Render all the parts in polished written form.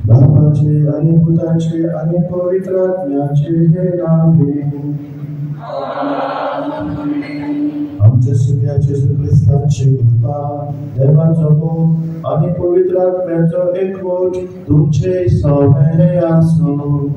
बापाचे आणि पुताचे आणि पवित्र आत्म्याचे हे नावे आमच्या सगळ्याचे ख्रिस्ताची कृपा देवाचो मोग आणि पवित्र आत्म्याचो एकवट तुमचे सगळे आसूं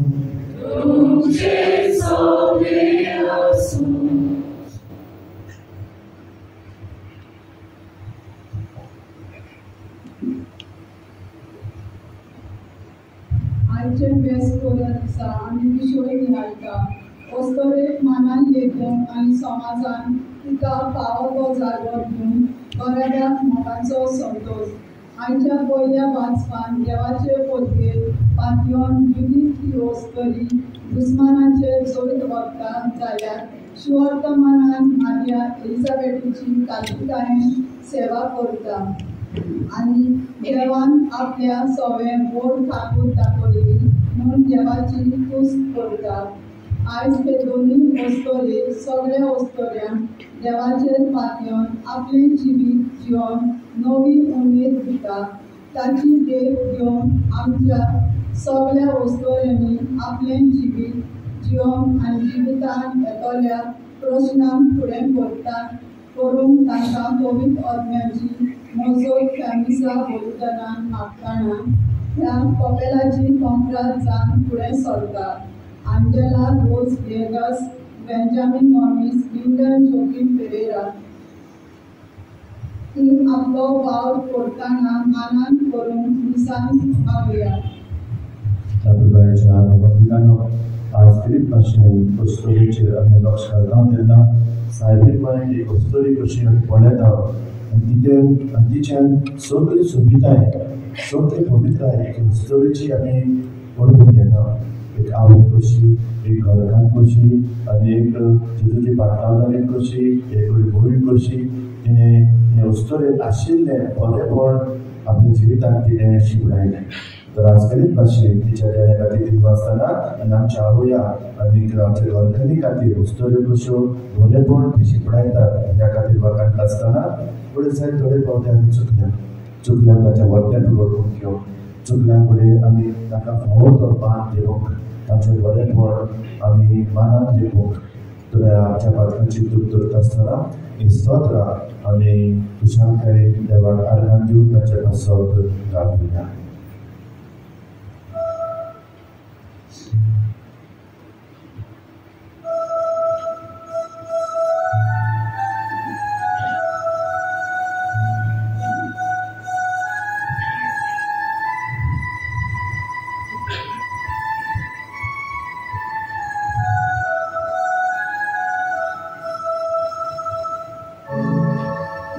आयचे बेसपोरा दिसा आमी विशोळी निहाळटा वस्तोरेक मानान लेखून आनी समाजान तिका फावो तो जागो दिवन बऱ्याक मोगाचो संतोष आयच्या पयल्या वाचपान देवाचे पोतयेर पातयोन युनीक ही वस्तोरी दुस्मानाचेर जोरीत वखदा जाल्यार शिवर्तमानान मारिया एलिझाबेथीची कालपिकायेन सेवा करता आनी देवान आपल्या सवे बोड ठाकूर दाखयली म्हणून देवाची तुस्त करता आयज हे दोनूय वस्तोरे सगळ्या वस्तोऱ्यांक देवाचेर पातयोन आपलें जिवीत जिवन नवी उमेद दिता ताची देख घेवन आमच्या सगळ्या वस्तोऱ्यांनी आपलें जिवीत जिवन आनी जिवितान येतल्या प्रश्नांक फुडें करूंक तांकां पवित्र आत्म्याची मोजोत त्या मिसा बोलतनान मागताना ह्या कपेलाची कंकरात जावन फुडें सरता आंजेला रोज वेगस बेंजामिन मॉर्मिस लिंडन जोकीम पेरेरा ती आपलो वावर करताना मानान करून मिसान मागुया आज तरी भाशेन कस्तुरीचेर आमी लक्ष घालून तेन्ना सायबीणपणाची कस्तुरी कशी पळयता आनी तिच्यान सगळी सुविधाय सगळी पवित्राय कस्तुरीची आमी पळोवन घेता एक आवय कशी एक घरकान्न कशी आनी एक जेजूची पाटलावदारी कशी एक भूमी कशी तिणें हे कस्तुरेन आशिल्लें बरेपण आपल्या जिवितांत तिणें शिवडायलें तर आजकालीच भाशेन तिच्या देण्या खातीर दिवप आसतना आनी आमच्या आवया आनी आमच्या घरकान्नी खातीर वस्तूऱ्यो कश्यो बरेपण ती शिपडायतात ह्या खातीर वागत आसतना फुडें जायत थोडे फावटी आमी चुकल्यांक ताच्या वर्त्यान वळखून घेवप चुकल्यांक फुडें आमी ताका फावो तो मान दिवंक ताचें बरेपण आमी मानान दिवंक तर आमच्या पात्रांची दूख धरता आसतना ही स्तोत्रां आनी खुशालकाये देवाक आर्गां दिवन ताचे पासत घालुया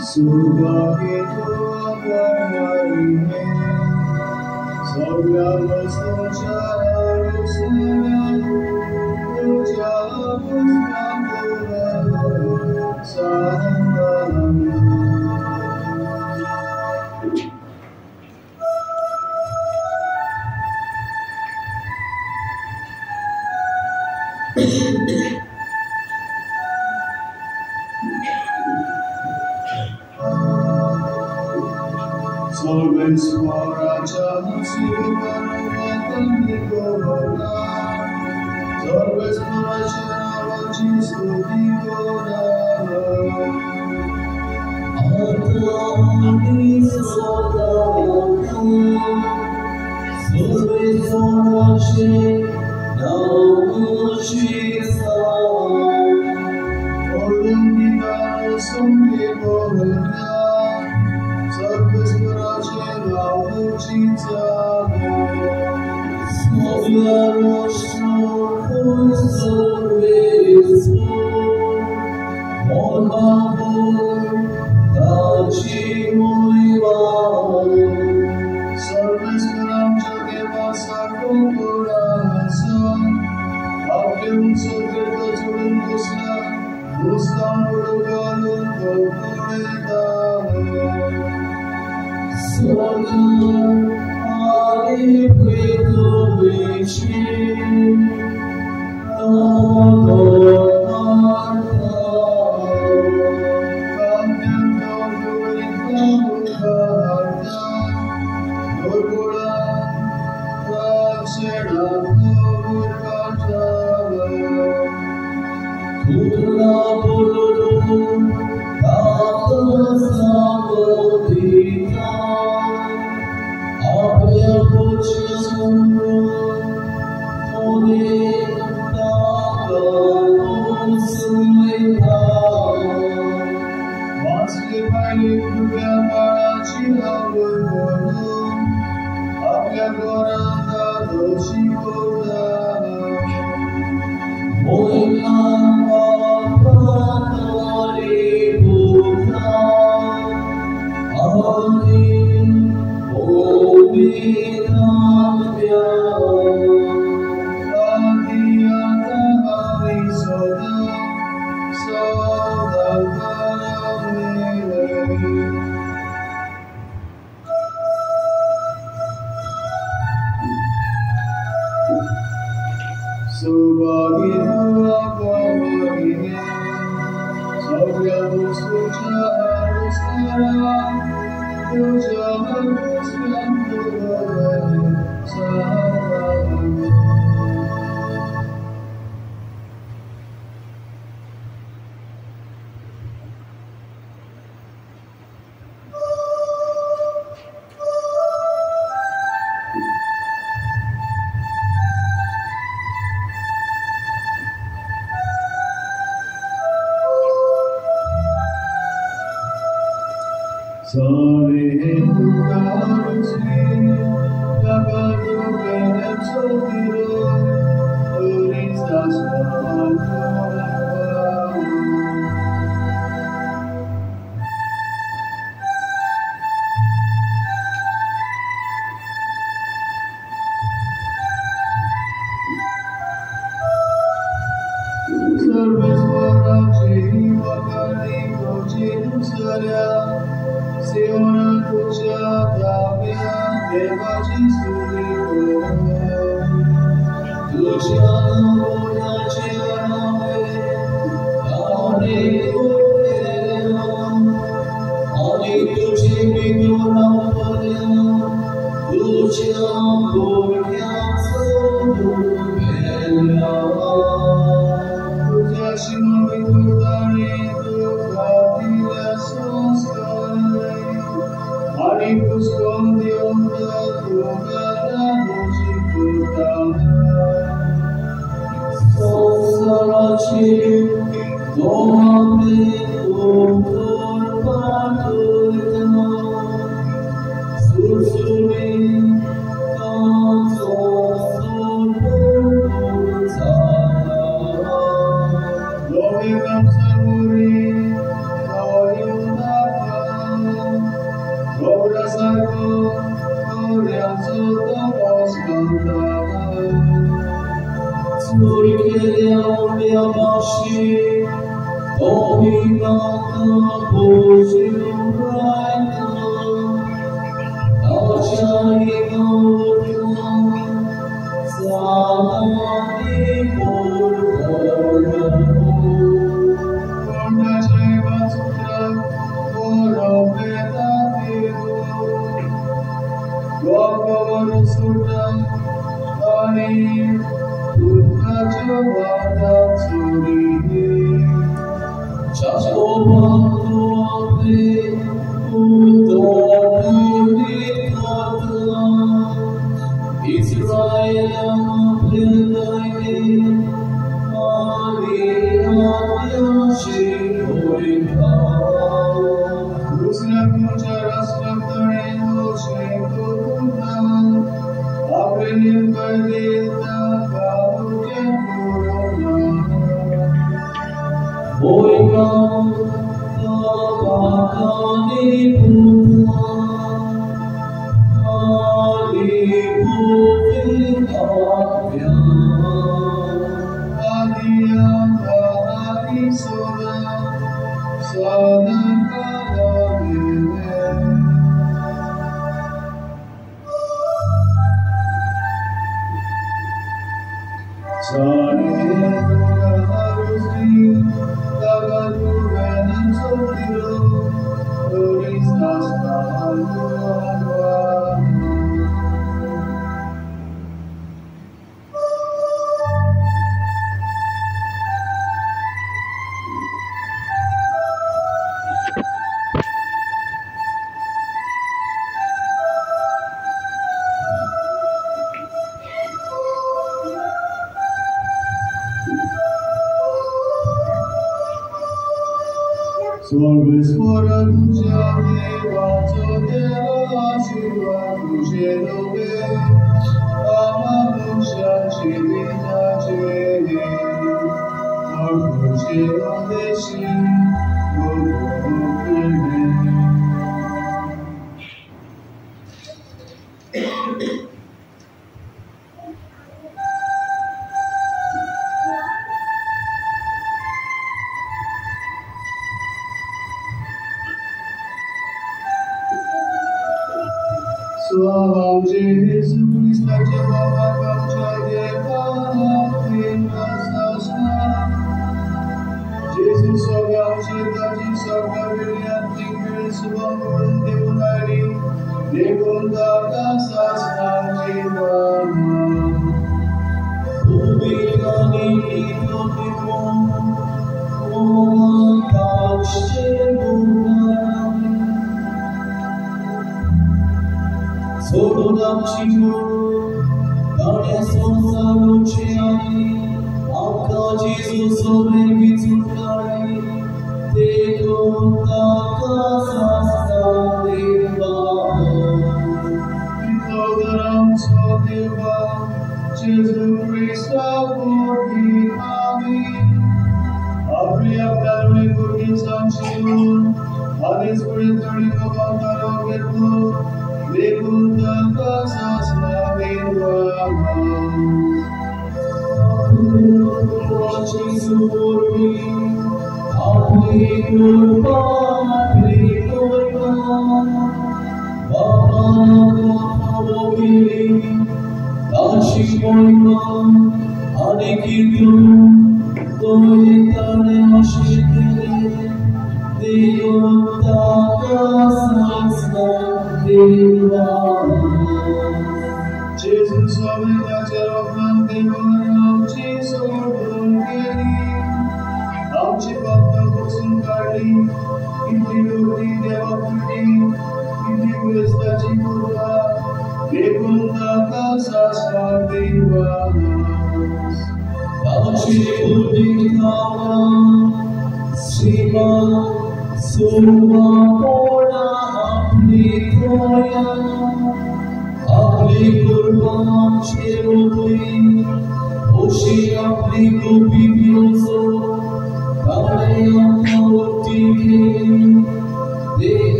Subhagi Dua Maria, Soga Vastocha Rusana, Tuja Puspandura, Sahambana. Solves moracha silvanovatam nicorona, Solves moracha navacis tudigora. Atlantis sodavam, Solves moracha navacis Olumina sumnicorona, Solves moracha navacis Slavia Roshno, Solves Mon amor, daci muivan, Solves moracha que pasa con corazón, Aplum sogerta churundusla, Buscan urugalun kokureta. Solar, ali preto bichi,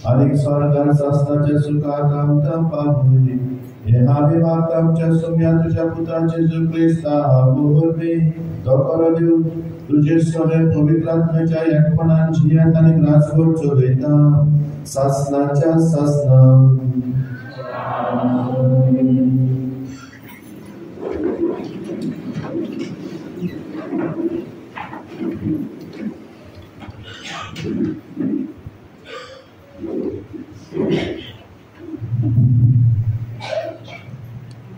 अनेक स्वर्गात शास्त्राच्या सुखात आमचा पाहुणे हे आम्ही मागता आमच्या सोम्या तुझ्या पुत्राचे जो ख्रिस्ता बोलवे तो करो देऊ तुझे सोने पवित्र आत्म्याच्या एकपणान जियात आणि ग्रासवर चोरयता सासनाच्या सासना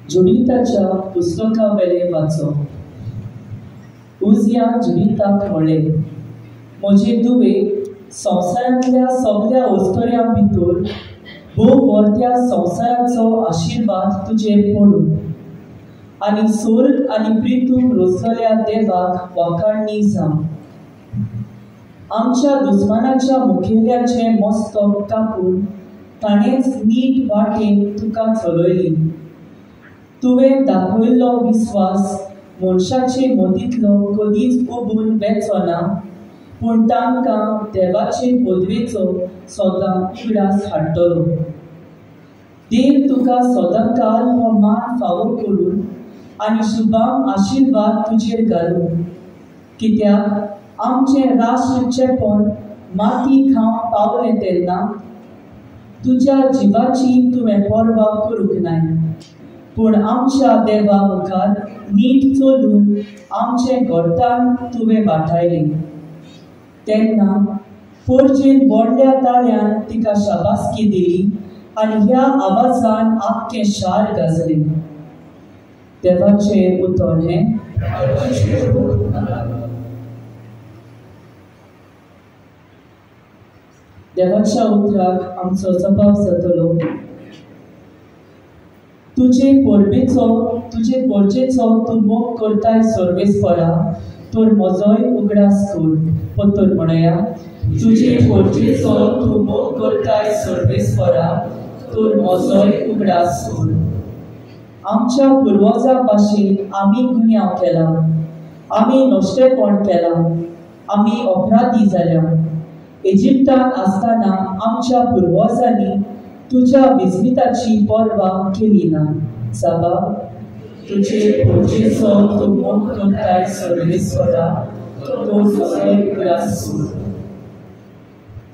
जुडिताच्या पुस्तकावेले वाचो. उजिया जुडिताक म्हणले, म्हजे दुवे संवसारांतल्या सगळ्या वस्तुऱ्यां भितर भोव व्हरत्या संवसाराचो आशिर्वाद तुजेर पडूं आनी स्वर्ग आनी पृथ्वी रचलेल्या देवाक वाखाणणी जावं. आमच्या दुस्मानाच्या मुखेल्याचे मस्तक कापून ताणेच नीट वाटेन तुका चलयली. तुवें दाखयल्लो विस्वास मनशाचे मदींतलो कधीच उबून वेचना, पूण तांकां देवाचे पदवेचो सदां उगडास हाडटलो. देव तुका सदां काल हो मान फावो करून आनी शुभाम आशिर्वाद तुजेर घालूं. कित्याक आमचें राष्ट्र चेपण माती खावन पावलें तेन्ना तुज्या जिवाची तुवें पर्वा करूंक नाय, पूण आमच्या देवा मुखार नीट चलून आमचें घोडतान तुवें वाटायलें. तेन्ना पोरचेन व्हडल्या ताळ्यान तिका शाबासकी दिली आनी ह्या आवाजान आख्खें शार गाजलें. देवाचें उतर हें. देवाच्या उतराक आमचो जबाब जातलो. तुजे पोरचेचो तूं मोग करताय सर्वेस्परा, तर म्हजोय उगडास कर. पत्तर म्हणया, तुजे पोरचेचो तूं मोग करताय सर्वेस्परा, तर म्हजोय उगडास कर. आमच्या पुर्वजां भाशेन आमी गुन्यांव केला, आमी नश्टेपण केलां, आमी अपराधी जाल्या. इजिप्तांत आसतना आमच्या पुर्वजांनी तुज्या विस्मिताची पर्वा केली ना. साबा, तुजे पोरचेचो तूं मोग करताय सर्वेस्परा, तर म्हजोय उगडास कर.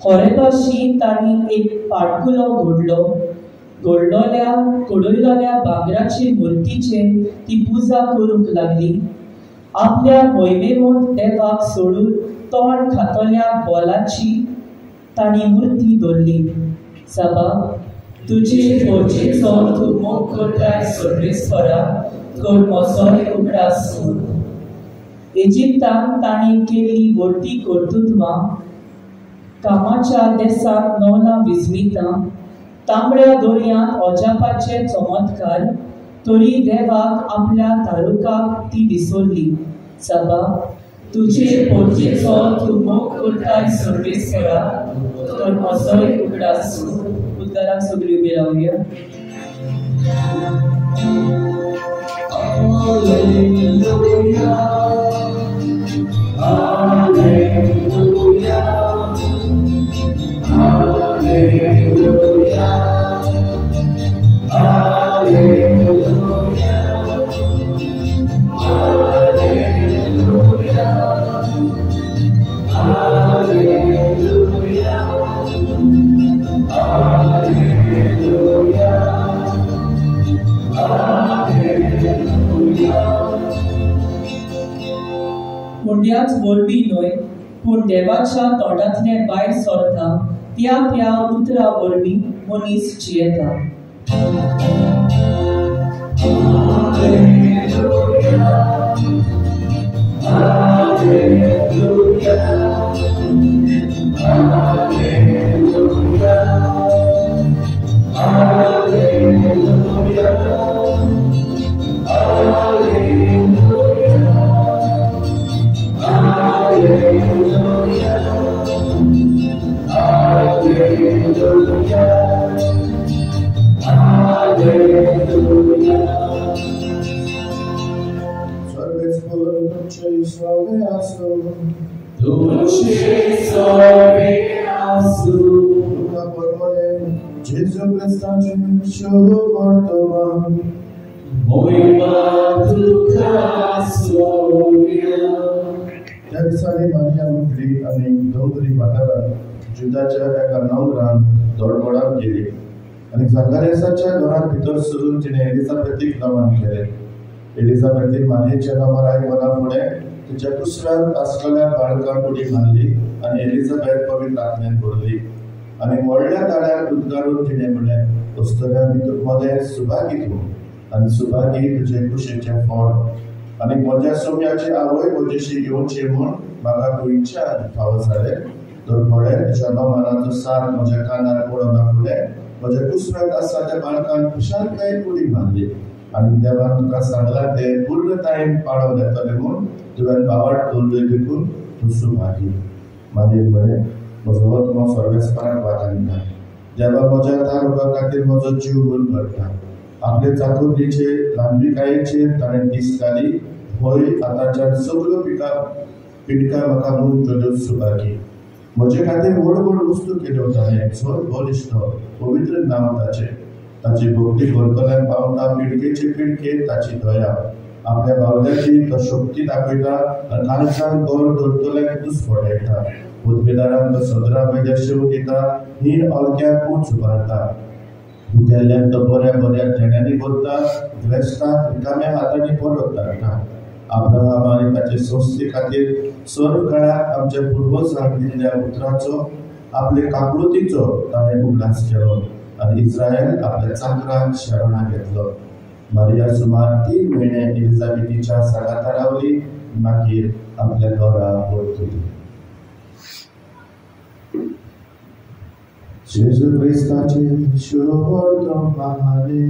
होरेबाशी तांणी एक पाडकुलो घडयलोल्या भांगराचे मुर्तीचे ती पुजा करूंक लागली. आपल्या मोहिमेंत देवाक सोडून तोंड खातल्या बोलाची तांणी मुर्ती दवरली. साबा, तुजे पोरचेचो तूं मोग करताय सर्वेस्परा, तर म्हजोय उगडास कर. इजिप्तान ताणी केली व्हडली कर्तुत्वां, कामाच्या देसाक नवला विस्मितां, तांबड्या दोर्यांत अजापाचे चमत्कार, तरी देवाक आपल्या तालुकाक ती विसरली. सभा, तुजे पोरचेचो तूं मोग करताय सर्वेस्परा, तर मोसोय उगडास. उद्दाराक सगळीं उबी रावया. Hallelujah, Hallelujah, Hallelujah, Hallelujah, Hallelujah, Hallelujah, Hallelujah. मुंड्याच वरवी न्हय, पूण देवाच्या तोंडांतले भायर सरता त्या त्या उतरा वरवीं मनीस जियेता. जुदाच्या एका नवरान धडपडाक गेली आणि झकारियासाच्या घरात भितर सरून तिने एलिझाबेथीक नमन केले. एलिझाबेथीन मारयेच्या नांवार आयकना फुडें तिच्या कुसरांत आसलेल्या बाळकाक उडी मारली आणि एलिझाबेथ पवित्र आत्म्यान भरली आणि व्हडल्या ताळ्याक उद्गारून तिणें म्हणलें, वस्तुऱ्या भितर मदें सुभागी तूं आणि सुभागी तुजे कुशेचें फळ आणि म्हज्या सोम्याची आवय म्हजेशी येवची म्हूण म्हाका गोंयच्यान फावो जालें. तर फळे तुज्या नोमानाचो सार म्हज्या कानार पडना फुडें म्हज्या कुसरांत आसा त्या बाळकान खुशालकायेन उडी मारली आणि देवान तुका सांगलां तें पूर्णतायेन पाळो येतलें म्हूण तुवें बावाट दवरले देखून तूं सुभागी. मागीर म्हळें, म्हजो आत्मो सर्वेस्पराक वादांता. देवा म्हज्या तारुका खातीर म्हजो जीव बूल करता. आपले चाकुर्दीचे लांबीकायेचेर ताणें दीस घाली. होय, आतांच्यान सगळ्यो पिडका म्हाका म्हूण तुज्यो सुभागी. म्हजे खातीर व्हड व्हड वस्तू केल्यो ताणें, चड बलिश्ट पवित्र नांव ताचें. ताची भक्ती करतल्यांक पावता पिडकेचे पिडके ताची दया. आपल्या बावल्याची तो शक्ती दाखयता आनी काळजान गोर धरतल्यांक दूस पडयता. उद्वेदारांक तो सदरा वयल्या शेव दिता, हीण अळक्यांक उंच उबारता. भुकेल्ल्यांक तो बऱ्या बऱ्या जेण्यांनी भरता, ग्रेस्तांक रिकाम्या हातांनी परत धाडटा. अब्राहम आनी ताचे संस्थे खातीर सर्व काळाक आमच्या पुर्वजांक दिल्ल्या उतराचो आपले काकुळतीचो ताणें उगडास केलो आनी इस्रायल आपल्या चाकराक शरणां घेतलो. मारिया सुमार 3 म्हयने एलिझाबेथीच्या सांगाता रावली, मागीर आपल्या घरा परतली. जेजू क्रिस्ताचे शुभ महाले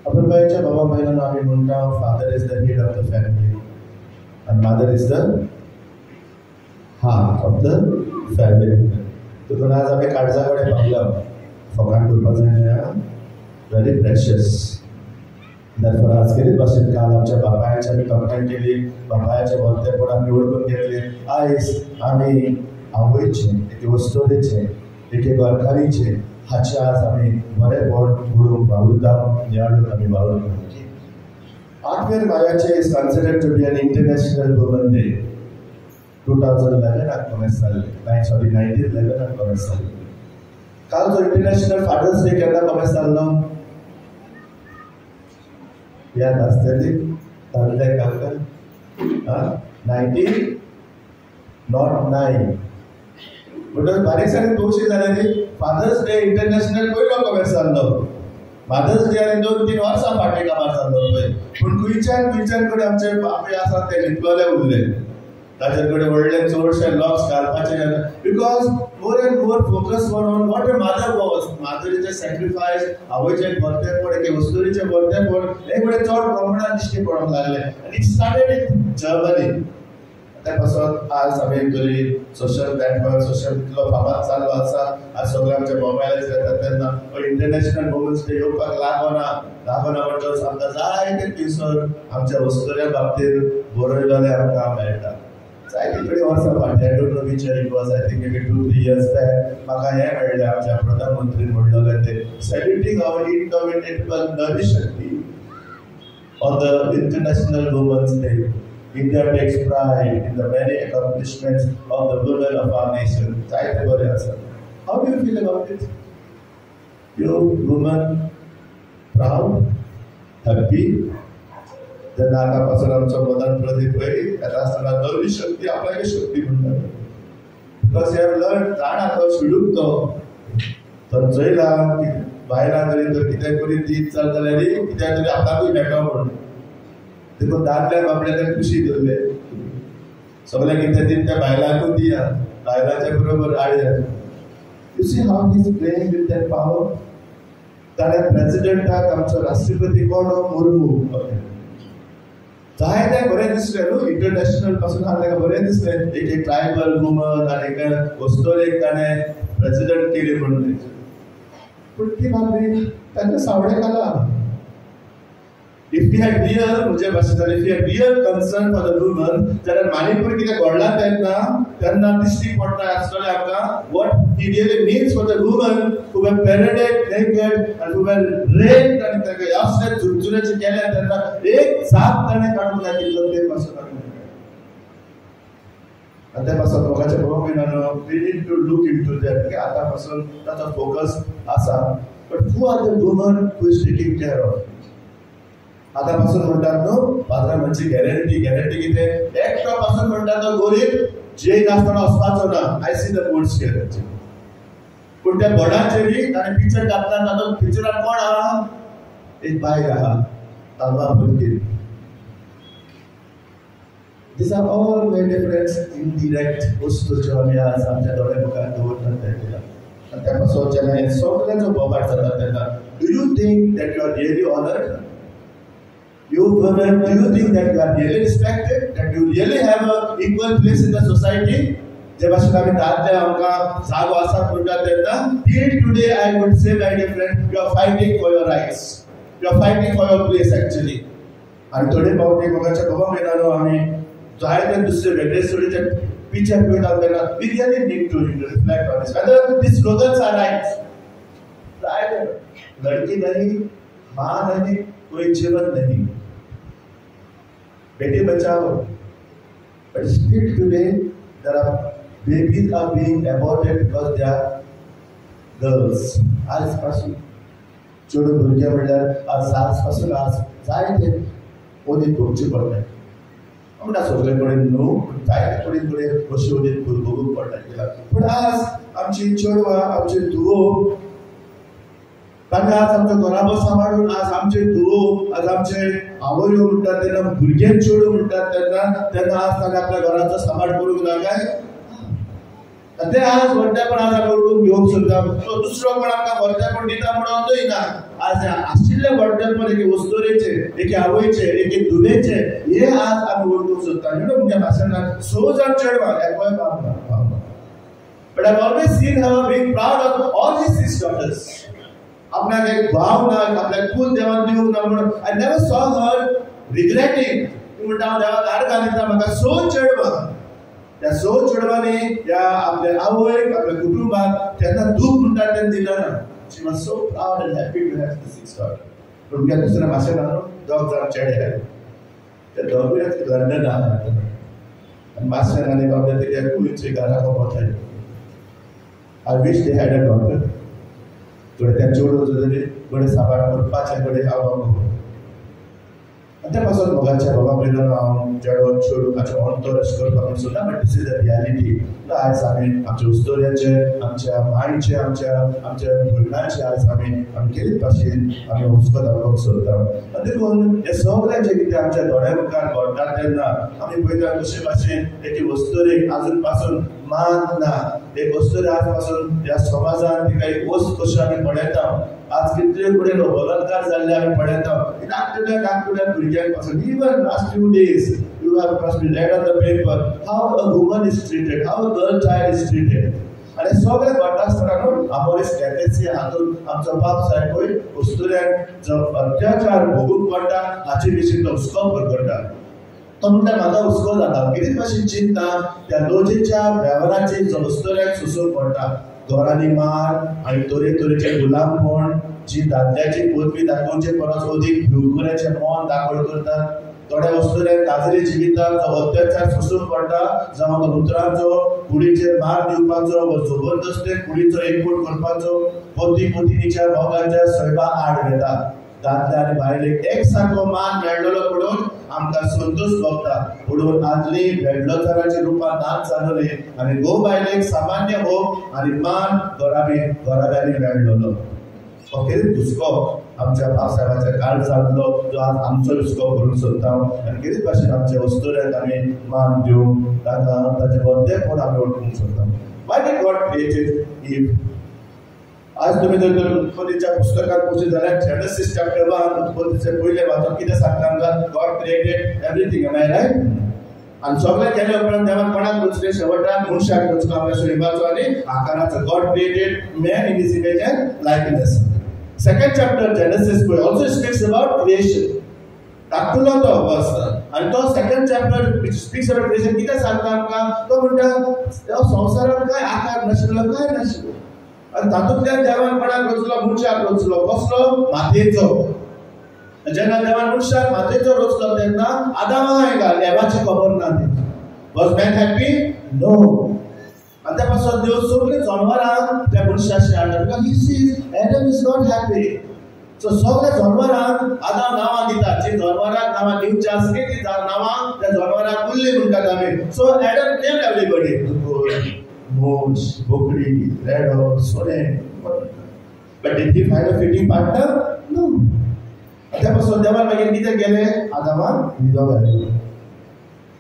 आपण बायच्या बाबा महिलांना आम्ही म्हणतो, father is the head of the family and mother is the heart of the family. देखून आज आम्ही काळजा कडेन पावला फकाण करपाक जाय, व्हेरी प्रेशियस. दॅटफॉर आज कितें भाशेन काल आमच्या बापायाच्या आमी तोखणाय केली, बापायाचे भलतेपण आमी ओळखून घेतले. आयज आमी आवयचे, एके वस्तोरेचे, एके गोरकारीचे हाचे आज आमी बरे व्हड म्हणून वावुरता, देवाडून आमी वावुरता. 8 मायाचे is considered to be an international women day. 2011 commence जाल्ले, 1911 commence जाल्ले. काल जो इंटरनॅशनल फादर्स डे केन्ना कमेस जाल्लो याद आसतली धाकटे काका 1909 म्हणून बारीकसाणी दोनशे जाल्यानी फादर्स डे इंटरनॅशनल पयलो कमेस जाल्लो फादर्स डे आनी 2-3 वर्सां फाटीं कामार जाल्लो पळय पूण खंयच्यान कडेन आमचे बापे आसा ते लिपलोले उरले ताचे कडेन व्हडले चडशे लॉक्स घालपाचे because more and more focus on what a mother was मादरीचे सॅक्रिफायस आवयचे बर्थडेपण एके वस्तुरीचे बर्थडेपण हे कडेन चड प्रमाणात दिश्टी पडोंक लागले आनी इट स्टार्टेड इन जर्मनी त्या पासून आज आमी तरी सोशल नेटवर्क सोशल इतलो फामाद चालू आसा आज सगळे आमचे मोबायल्स येतात तेन्ना इंटरनॅशनल वुमन्स डे येवपाक लागना म्हणटच आमकां जायते थंयसर आमच्या वस्तुऱ्या बाबतींत बरयलेले आमकां मेळटा जायते कडेन वर्सां फाटीं I don't know which year it was I think may be 2-3 years back म्हाका हें मेळ्ळें आमच्या प्रधानमंत्रीन म्हणलेलें ते सॅल्युटिंग our indomitable Nari Shakti on the international women's day India takes pride in the many accomplishments of the women of our nation. How do you feel about it? You women proud, happy? Then आता पासून आमच्या मनात प्रदीप येता आसतना नवी शक्ती आपल्याक शक्ती म्हणटा बिकॉज यू हॅव लर्न जाणा तो शिडूक तो चयला बायलां तरी कितें करीत दीत चलतले कितें तरी आपल्याकूय मेळटा म्हणून देखो दादल्या बाबड्याक खुशी धरले सगळे कितें दिन त्या बायलांकूच दिया बायलांच्या बरोबर आडया you see how he is playing with that power ताणे प्रेसिडेंटाक आमचो राष्ट्रपती कोण मुर्मू जायते बरें दिसलें न्हू इंटरनॅशनल पासून हांव ताका बरें दिसलें एक ट्रायबल वुमन आनी एक वस्तोरेक ताणें प्रेसिडेंट केली म्हणून पूण ती बाबडी तांकां सावडे घाला If we had real, मुझे भाषेंतल्यान if we had real concern for the women, जाल्यार माणिपूर कितें घडलां तेन्ना दिश्टी पडटा आसतलें आमकां what he really means for the women who were paraded naked and who were raped and ताका असले झुरझुरेचे केले तेन्ना एक जाप ताणें काडूंक जाय तितलो ते पासून आनी त्या पासून दोगांचे भोवमिनानो we need to look into that की आतां पासून ताचो फोकस आसा but who are the women who is taking care of आता पासून म्हणतात न्हू पात्रांची गॅरंटी कितें एकटो पासून म्हणटा तो गरीब जे नासतना वचपाचो ना आय सी द बोर्ड्स हियर पूण त्या बोर्डाचेर ताणें पिक्चर घातला तातूंत पिक्चरान कोण आहा एक बायल आहा तालवा भरकेर These are all very different indirect वस्तू ज्यो आमी आज आमच्या दोळे मुखार दवरतात तेका आनी त्या पासून जेन्ना हे सगळ्यांचो बोबाड जाता तेन्ना do you think that you are really honoured You women, do you think that you are really respected? That you really have an equal place in the society? जे भाशेन आमी दादले आमकां जागो आसा म्हणटात तेन्ना till today I would say my dear friend you are fighting for your rights. You are fighting for your place actually. आनी थोडे फावटी मोगाच्या बाबा मेळटालो आमी जायते दुसरे वेगळे तरेचे पिक्चर पळयता तेन्ना we really need to reflect on this. Whether these slogans are right. लड़की नहीं, माँ नहीं, कोई जीवन नहीं. Beti Bachao. But still today there are babies are being aborted because they are girls. आज पासून छोटे भुरगे म्हणल्यार आज पासून आज जायते ओदीत भोगची पडटात. म्हणटा सगळे कडेन न्हू जायते कडेन अशी ओदीत भोगूंक पडटा. पूण आज आमची चेडवां आमची धुवो तांकां आज आमच्या घराबो सांबाळून आज आमचे धुवो आज आमचे आवयो म्हणटात तेन्ना भुरगे चेडूं म्हणटात तेन्ना आज तांकां आपल्या घराचो सांबाळ करूंक ना काय ते आज व्हडलेपण आज आमी ओळखून घेवंक सोदता. तो दुसरो कोण आमकां व्हडलेपण दिता म्हणून दयना. आज आशिल्ले व्हडलेपण एके वस्तुरेचे एके आवयचे एके धुवेचे हे आज आमी ओळखूंक सोदता. म्हणजे भाशेंतल्यान सो जाण चेडवां एकूय बाप ना. But I've always seen her being proud of all his 6 daughters. आपल्याक एक भाव ना आपल्याक कुल देवान दिवंक ना म्हणून I never saw her regretting म्हणटा हांव देवाक हार घालिता म्हाका सो चेडवां त्या सो चेडवांनी ह्या आपल्या आवयक आपल्या कुटुंबाक तेन्ना दूख म्हणटा तें दिलें ना. She was so proud and happy to have the 6 daughters. पूण तुमच्या दुसऱ्या भाशेन दोग जाण चेडे आहात ते दोगूय लंडन आहात आनी मास्टर आनी बाबडे तेगे कुलीची घरा कमवताय. I wish they had a daughter. थोडे त्या चेडूं तरी बरें सांबाळ करपाचें बरें आवड त्या पासून मोगाच्या बाबा कडेन हांव चेडो चेडूं हाचें अंतर अशें करपाक सोदना but this is the reality आयज आमी आमच्या उस्तोऱ्याचे आमच्या मायचे आमच्या भुरग्यांचे आयज आमी केले भाशेन आमी हुस्को धाडपाक सोदता आनी देखून हे सगळे जे कितें आमच्या दोळ्या मुखार घडटा तेन्ना आमी पळयता कशे भाशेन एक वस्तुरेक आजून पासून मान ना एक वस्तुरे आज पासून ह्या समाजान तिका एक वस्त कशी आमी पळयता आज कितले कडेन बलात्कार जाल्ले आमी पळयता धाकट्या भुरग्यांक पासून even last few days you have possibly read on the paper how a woman is treated, how a girl child is treated. आणि सगळे घडटा आसतना न्हू आमोरी स्ट्रॅटेजी हातून आमचो बाप साहेब पळय उस्तुऱ्याक जो अत्याचार भोगूंक पडटा हाचे विशीं तो हुस्को करता तो म्हणटा म्हाका हुस्को जाता कितें भाशेन चिंतता त्या लोजेच्या वेव्हाराचेर जो उस्तुऱ्याक सुसूंक पडटा घरांनी मार आनी तरेचे गुलामपण जी दादल्याची पदवी दाखोवचे परस अदीक भिवकुऱ्याचें मोल दाखोवन करतात थोड्या वस्तुऱ्यांक काजरी जिविताक जो अत्याचार सोसूंक पडटा जावं उतरांचो कुडीचेर मार दिवपाचो वा जबरदस्ती कुडीचो एकवट करपाचो पती पत्नीच्या मोगाच्या सैमा आड घेता दादल्या आनी बायलेक एक सारको मान मेळ्ळलो म्हणून आमकां संतोश भोगता म्हणून आदली वेडलोतराच्या रुपान नाच जालोली आनी गो बायलेक सामान्य होप आनी मान घराब्यांनी मेळ्ळलो ओके हुस्को आमच्या बापसाहेबाच्या काळजांतलो जो आज आमचो हुस्को करूंक सोदता आनी कितें भाशेन आमच्या वस्तुऱ्यांक आमी मान दिवंक ताका ताचें बरेपण आमी ओळखूंक सोदता why did God created Eve आज तुम्ही जर उत्पत्तीच्या पुस्तकात पोचले जाल्यार जेनेसिस चॅप्टर 1 उत्पत्तीचे पयले वाचन कितें सांगता आमकां God created everything am I right आनी सगळें केले उपरांत देवान कोणाक रचले शेवटाक मनशाक रचलो आपल्या स्वरुपाचो आनी आकाराचो God created man in his image and likeness Second chapter Genesis also speaks about creation. Dakhलो तो बस आणि तो second chapter which speaks about creation किती सांगता आमकां तो म्हणटा संवसारात काय आकार नाशिल्लो काय नाशिल्लो आणि तातूंतल्यान देवान कोणाक रचलो मनशाक रचलो कसलो मातयेचो जेन्ना देवान मनशाक मातयेचो रचलो तेन्ना आदामाक लेवाची खबर ना was man happy no and त्या पासून देव सगळे जनावरांक त्या मनशाशी हाडटा because he sees Adam is not happy so सगळे जनावरांक आदाम नांवां दिता जी जनावरांक नांवां दिवची आसली ती नांवां त्या जनावरांक उरली म्हणटात आमी सो एडम नेम्ड एवरीबडी मोश बोकडी रेडो सोने but did he find a fitting partner no त्या पासून देवान मागीर कितें केलें आदामाक न्हिदो घातलो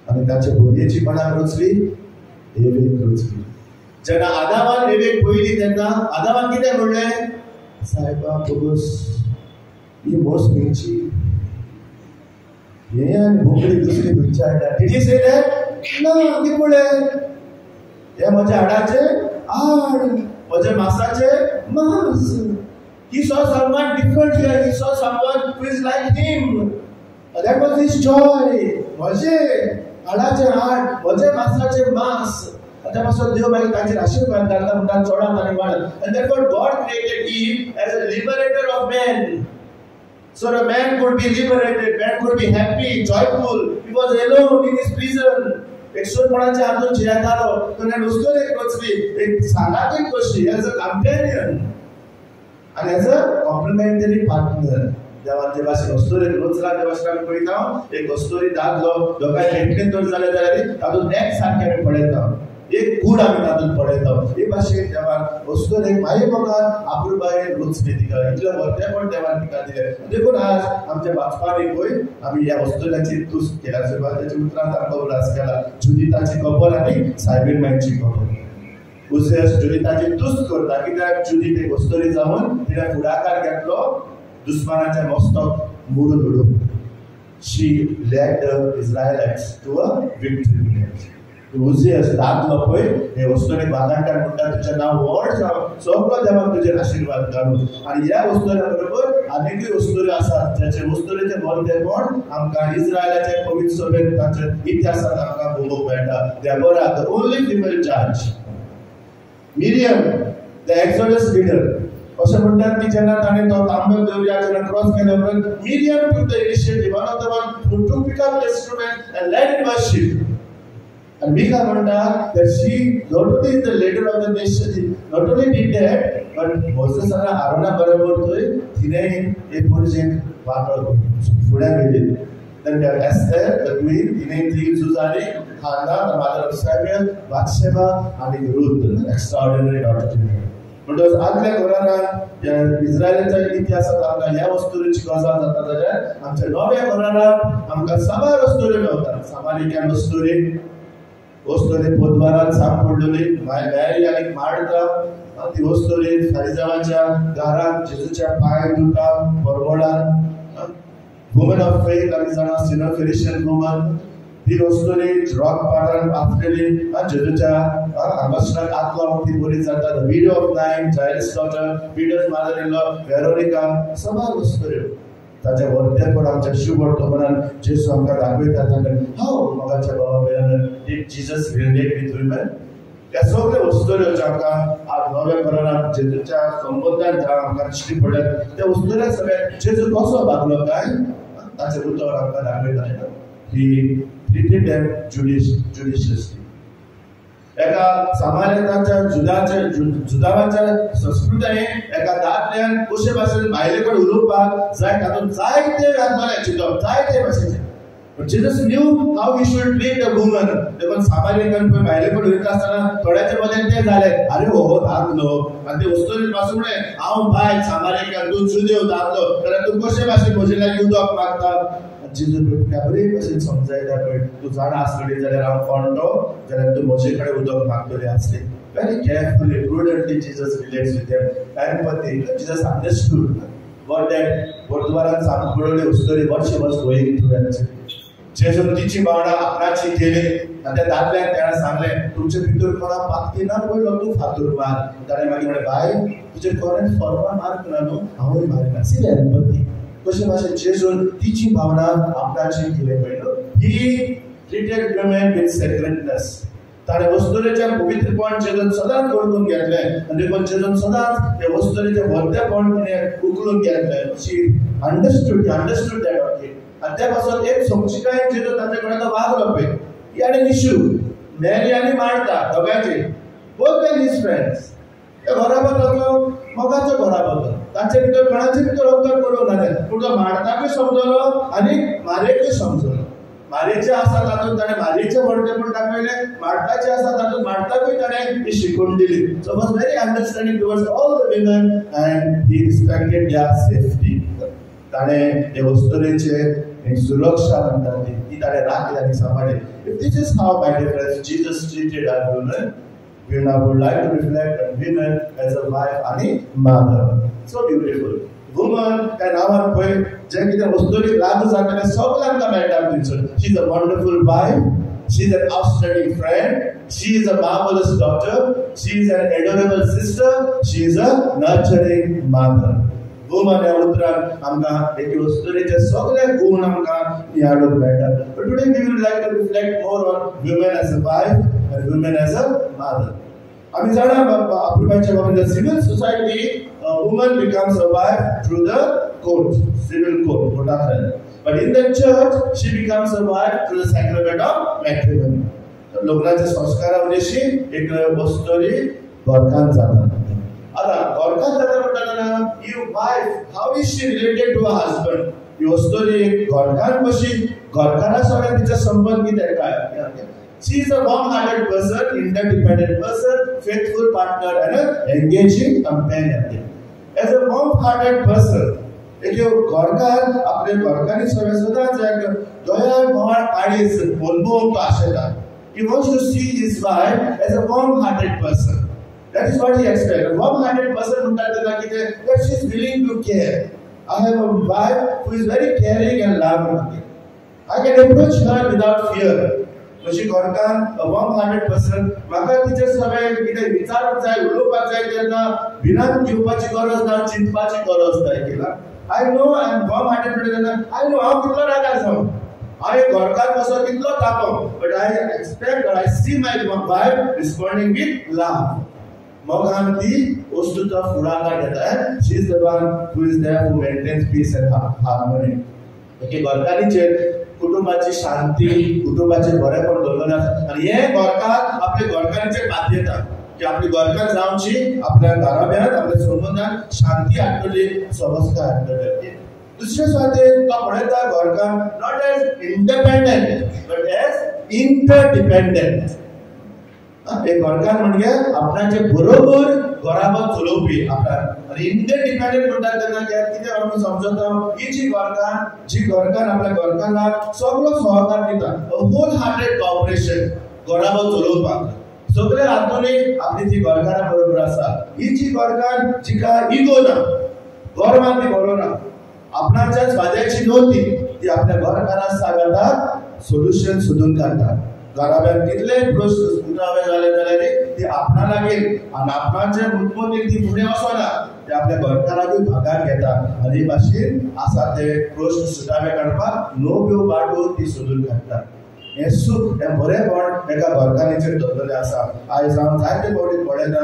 आनी ताचे भुरगेची कोणाक रचली एवेक रचली जेन्ना आदामान एवेक पयली तेन्ना आदामान कितें म्हणलें सायबा बोगस ही मोस खंयची हे आनी बोकडी दुसरी खंयची हाडटा डिड ही से दॅट ना कितें म्हणलें हे म्हज्या हाडाचे हाड म्हज्या मांसाचे मांस he saw someone different here he saw someone who is like him that was his Joy म्हजे हाडाचे हाड म्हजे मांसाचे मांस त्या पासून देव मागीर ताचेर आशीर्वाद घालता म्हणटा चोडात आनी वाडत and therefore God created Eve as a liberator of man so the man could be liberated man could be happy joyful he was alone in his prison एकसोरपणाच्या हातून जियेतालो ताणें नुस्तें रचली एक सांगाती कशी एज अ कंपेनियन आनी एज अ कॉम्प्लिमेंटरी पार्टनर देवान जे भाशेन वस्तुरेक रचला त्या भाशेन आमी पळयता एक वस्तुरी दादलो दोगांय भेटले तर जाले जाल्यार तातूंत एक सारकें आमी पळयता एक गूण आमी तातूंत पळयता हे भाशेन देवान वस्तुरेक माये मोगान आपुरबायेन रचली तिका इतलें व्हडलेपण देवान तिका दिलें देखून आज आमच्या वाचपानी पळय आमी ह्या वस्तुऱ्याची तुस्त केल्या सुरवातेच्या उतरांत आमकां उल्हास केला जुदिताची कबर आनी सायबीन मायची कबर उजेस जुदिताची तुस्त करता कित्याक जुदीत एक वस्तुरी जावन तिणें फुडाकार घेतलो दुस्मानाचे मस्तक मोडून उडोवप she led the Israelites to a victory. उजियास दादलो पळय हे वस्तुरेक वादांकार म्हणटा तुजें नांव व्हड जावं सगळो देवान तुजेर आशिर्वाद घालूं आनी ह्या वस्तुऱ्या बरोबर आनीकूय वस्तुऱ्यो आसात ज्याचे वस्तुरेचें बरेपण आमकां इस्रायलाचे पवित्र सभेन ताचे इतिहासांत आमकां भोगूंक मेळटा देबोरा द ओन्ली फिमेल जज मिरियम द एक्सोडस लीडर अशें म्हणटात की जेन्ना ताणें तो तांबो देवया जेन्ना क्रॉस केले उपरांत Miriam took the initiative one of the one who took pick up the instrument and led in worship And we can understand that she not only is the leader of the nation, not only did that, but Moses and Aaron barabar toy, tine a project part of Fuda did. Then Esther, the queen, tine three Susani, Hannah, the mother of Samuel, Bathsheba, and Ruth, the extraordinary daughter. But was आदल्या घरान इस्रायलच्या इतिहासात आमकां ह्या वस्तूंची गजाल जाता जाल्यार आमच्या नव्या घरान आमकां साबार वस्तूरी मेळटात. सामारिक्यान वस्तूरी पोद्वारान साप पडलेली मॅरी आनी मार्था ती वस्तूरी फारिजावांच्या घरान जेजूच्या पांय धुता परबोडान वुमन ऑफ फेथ आमी जाणा सिनो फेलिशियन वुमन ती वस्तूरी रॉक पार्टन आफ्टरली जेजूच्या आंगसनाक आतलो ती बरी जाता the widow of Nain Jairus daughter Peter's mother in law Veronica साबार वस्तूरी ताच्या वर्तेपण आमच्या शिव वर्तमानान जेजू आमकां दाखयता ताणें हांव मोगाच्या भावा भयणान did Jesus relate with woman ह्या सगळ्या वस्तूऱ्यो ज्यो आमकां आज नव्या घरान जेजूच्या संबंधान ज्या आमकां दिश्टी पडल्यात त्या वस्तूऱ्या सगळ्या जेजू कसो वागलो काय ताचें उतर आमकां दाखयता. ही treated them judiciously. एका सामान्यताच्या जुदावाच्या संस्कृतायेन एका दादल्यान कशे भाशेन भायले कडेन उलोवपाक जाय तातूंत जायते व्याख्यान चिंतप जायते भाशेचे. But Jesus knew how he should treat a woman. देखून सामान्यतान पळय भायले कडेन उलयता आसतना थोड्याचे मदें ते जाले अरे हो दादलो आनी ते वस्तून पासून हांव भायर सामान्यकान तूं जुदेव दादलो जाल्यार तूं कशे भाशेन म्हजे लागीं उदक मागता. जेजू त्या बरे भशेन समजायता पळय तूं जाणा आसतली जाल्यार हांव कोणतो जाल्यार तूं म्हजे कडेन उदक मागतली आसली. Very carefully, prudently Jesus relates with them. Empathy. Jesus understood what that Gurdwaran Sampuroli story, what she was going through actually. जेजून तिची भावना आपणाची केली आणि त्या दादल्याक त्याला सांगले तुमचे भितर कोणा पातकी ना पडलो तूं फातूर मार. ताणें मागीर म्हणलें बाय तुजे कोणें फॉर्मा मार्क ना न्हू हांवूय मारिना. सी एम्पथी कशे भाशेन जेजून तिची भावना आपणाची केली पळय. He treated woman with sacredness. ताणें वस्तुरेच्या पवित्रपण जेजून सदांच ओळखून घेतलें आनी देखून जेजून सदांच त्या वस्तुरेचें व्हडलेपण तिणें उखलून घेतलें. She understood that okay. आणि त्या पासून एक समशिकायेन जेजू ताचे कडेन वागलो पळय ही आनी इश्यू मॅरी आनी मार्था दोगांयचे बोथ वेर हिज फ्रेंड्स. त्या घरा बद्दल मोगाच्या घरा बद्दल तांचे भितर कोणाचे भितर उपकार करूंक नासले पूण तो मार्थाकूय समजलो आनी मारयेकूय समजलो. मारयेचें आसा तातूंत ताणें मारयेचें व्हडलेपण दाखयलें. मार्थाचें आसा तातूंत मार्थाकूय ताणें ही शिकवण दिली. So was very understanding towards all the women and he respected their safety. ताणें हे वस्तुरेचे सुरक्षा म्हणटात ती ताणें राखली आनी सांबाळली. If this is how, my dear friends, Jesus treated our women, we now would like to reflect on women as a wife and mother. So beautiful. Woman त्या नावान पळय जे कितें वस्तुरीक लागू जाता तें सगळें आमकां मेळटा थंयसर. She is a wonderful wife, she is an outstanding friend, she is a marvelous daughter, she is an adorable sister, she is a nurturing mother. Woman ह्या उतरान आमकां एक वस्तुरेचे सगळे गुण आमकां याडूंक मेळटात. But today we would like to reflect more on women as a wife and women as a mother. आमी जाणा आपुरबाच्या बाबतींत civil society woman becomes a wife through the court, civil court, कोर्टांतल्यान. But in the church she becomes a wife through the sacrament of matrimony. लग्नाच्या संस्कारा वयल्याशी एक वस्तुरी घरकान्न जाता. आता घरकान्न जाता म्हणटाना ही wife how is she related to a husband. ही वस्तुरी एक घरकान्न कशी घरकान्ना सगळ्या तिचा संबंध कितें काय. She is a warm-hearted person, interdependent person, faithful partner and an engaging companion. As a warm-hearted person, एक घरकार आपले घरकान्नी सदांच एक दयाळ मोहाळ काळीज मनमोहक आशेता. He wants to see his wife as a warm-hearted person. That is what he expects. A warm-hearted person म्हणटा तेन्ना कितें that she is willing to care. I have a wife who is very caring and loving. I can approach her without fear. अशी घरकान्न a warm-hearted person म्हाका तिचे सगळे कितें विचारूंक जाय उलोवपाक जाय तेन्ना भिरांत घेवपाची गरज ना चिंतपाची गरज ना. केला I know I am warm-hearted तेन्ना I know हांव कितलो रागार जावं हांव एक घरकार कसो कितलो तापोव but I expect or I see my wife responding with love. मोगान ती वस्तुचा फुडाकार घेता. She is the one who is there who maintains peace and harmony. Okay घरकान्नीचेर कुटुंबाची शांती, कुटुंबाचे बरेपण दवरलेले आसा आनी हे गोरकार आपले गोरकारांचेर बाध्यता की आपली गोरकार जावची आपल्या घराब्यांत आपल्या संबंधात शांती हाडटली, समस्या हाडटली. दुसरे सुवातेर तो पळयता गोरकार not as independent but as interdependent. एक गोरकार म्हणजे आपणाचे बरोबर घराबत चलोवपी आपल्या इंटरडिपेंडंट म्हणटात तेन्ना कितें आमी समजता ही जी गोरकार आपल्या गोरकाराक सगळो सहकार दिता, होल हार्टेड कॉपरेशन घराबत चलोवपाक सगळे हातूंनी आपली जी गोरकारा बरोबर आसा. ही जी गोरकार जिका इगो ना, गोरवान ती बरोना, आपणाच्या स्वाद्याची नव्हती ती आपल्या गोरकाराक सांगता सोल्युशन सोदून काडटा. घराब्यान कितले प्रश्न सुटावे जाले जाल्यार ती आपणा लागीं आनी आपणाच्या मुतमतीन ती फुडें वचना, ते आपल्या गोरकाराकूय भागार घेता आनी भाशेन आसा ते प्रश्न सुटावे काडपाक नव्यो वाटो ती सोदून काडटा. हे सूख हे बरेपण एका गोरकाराचेर दवरलेलें आसा. आयज हांव जायते फावटी पळयता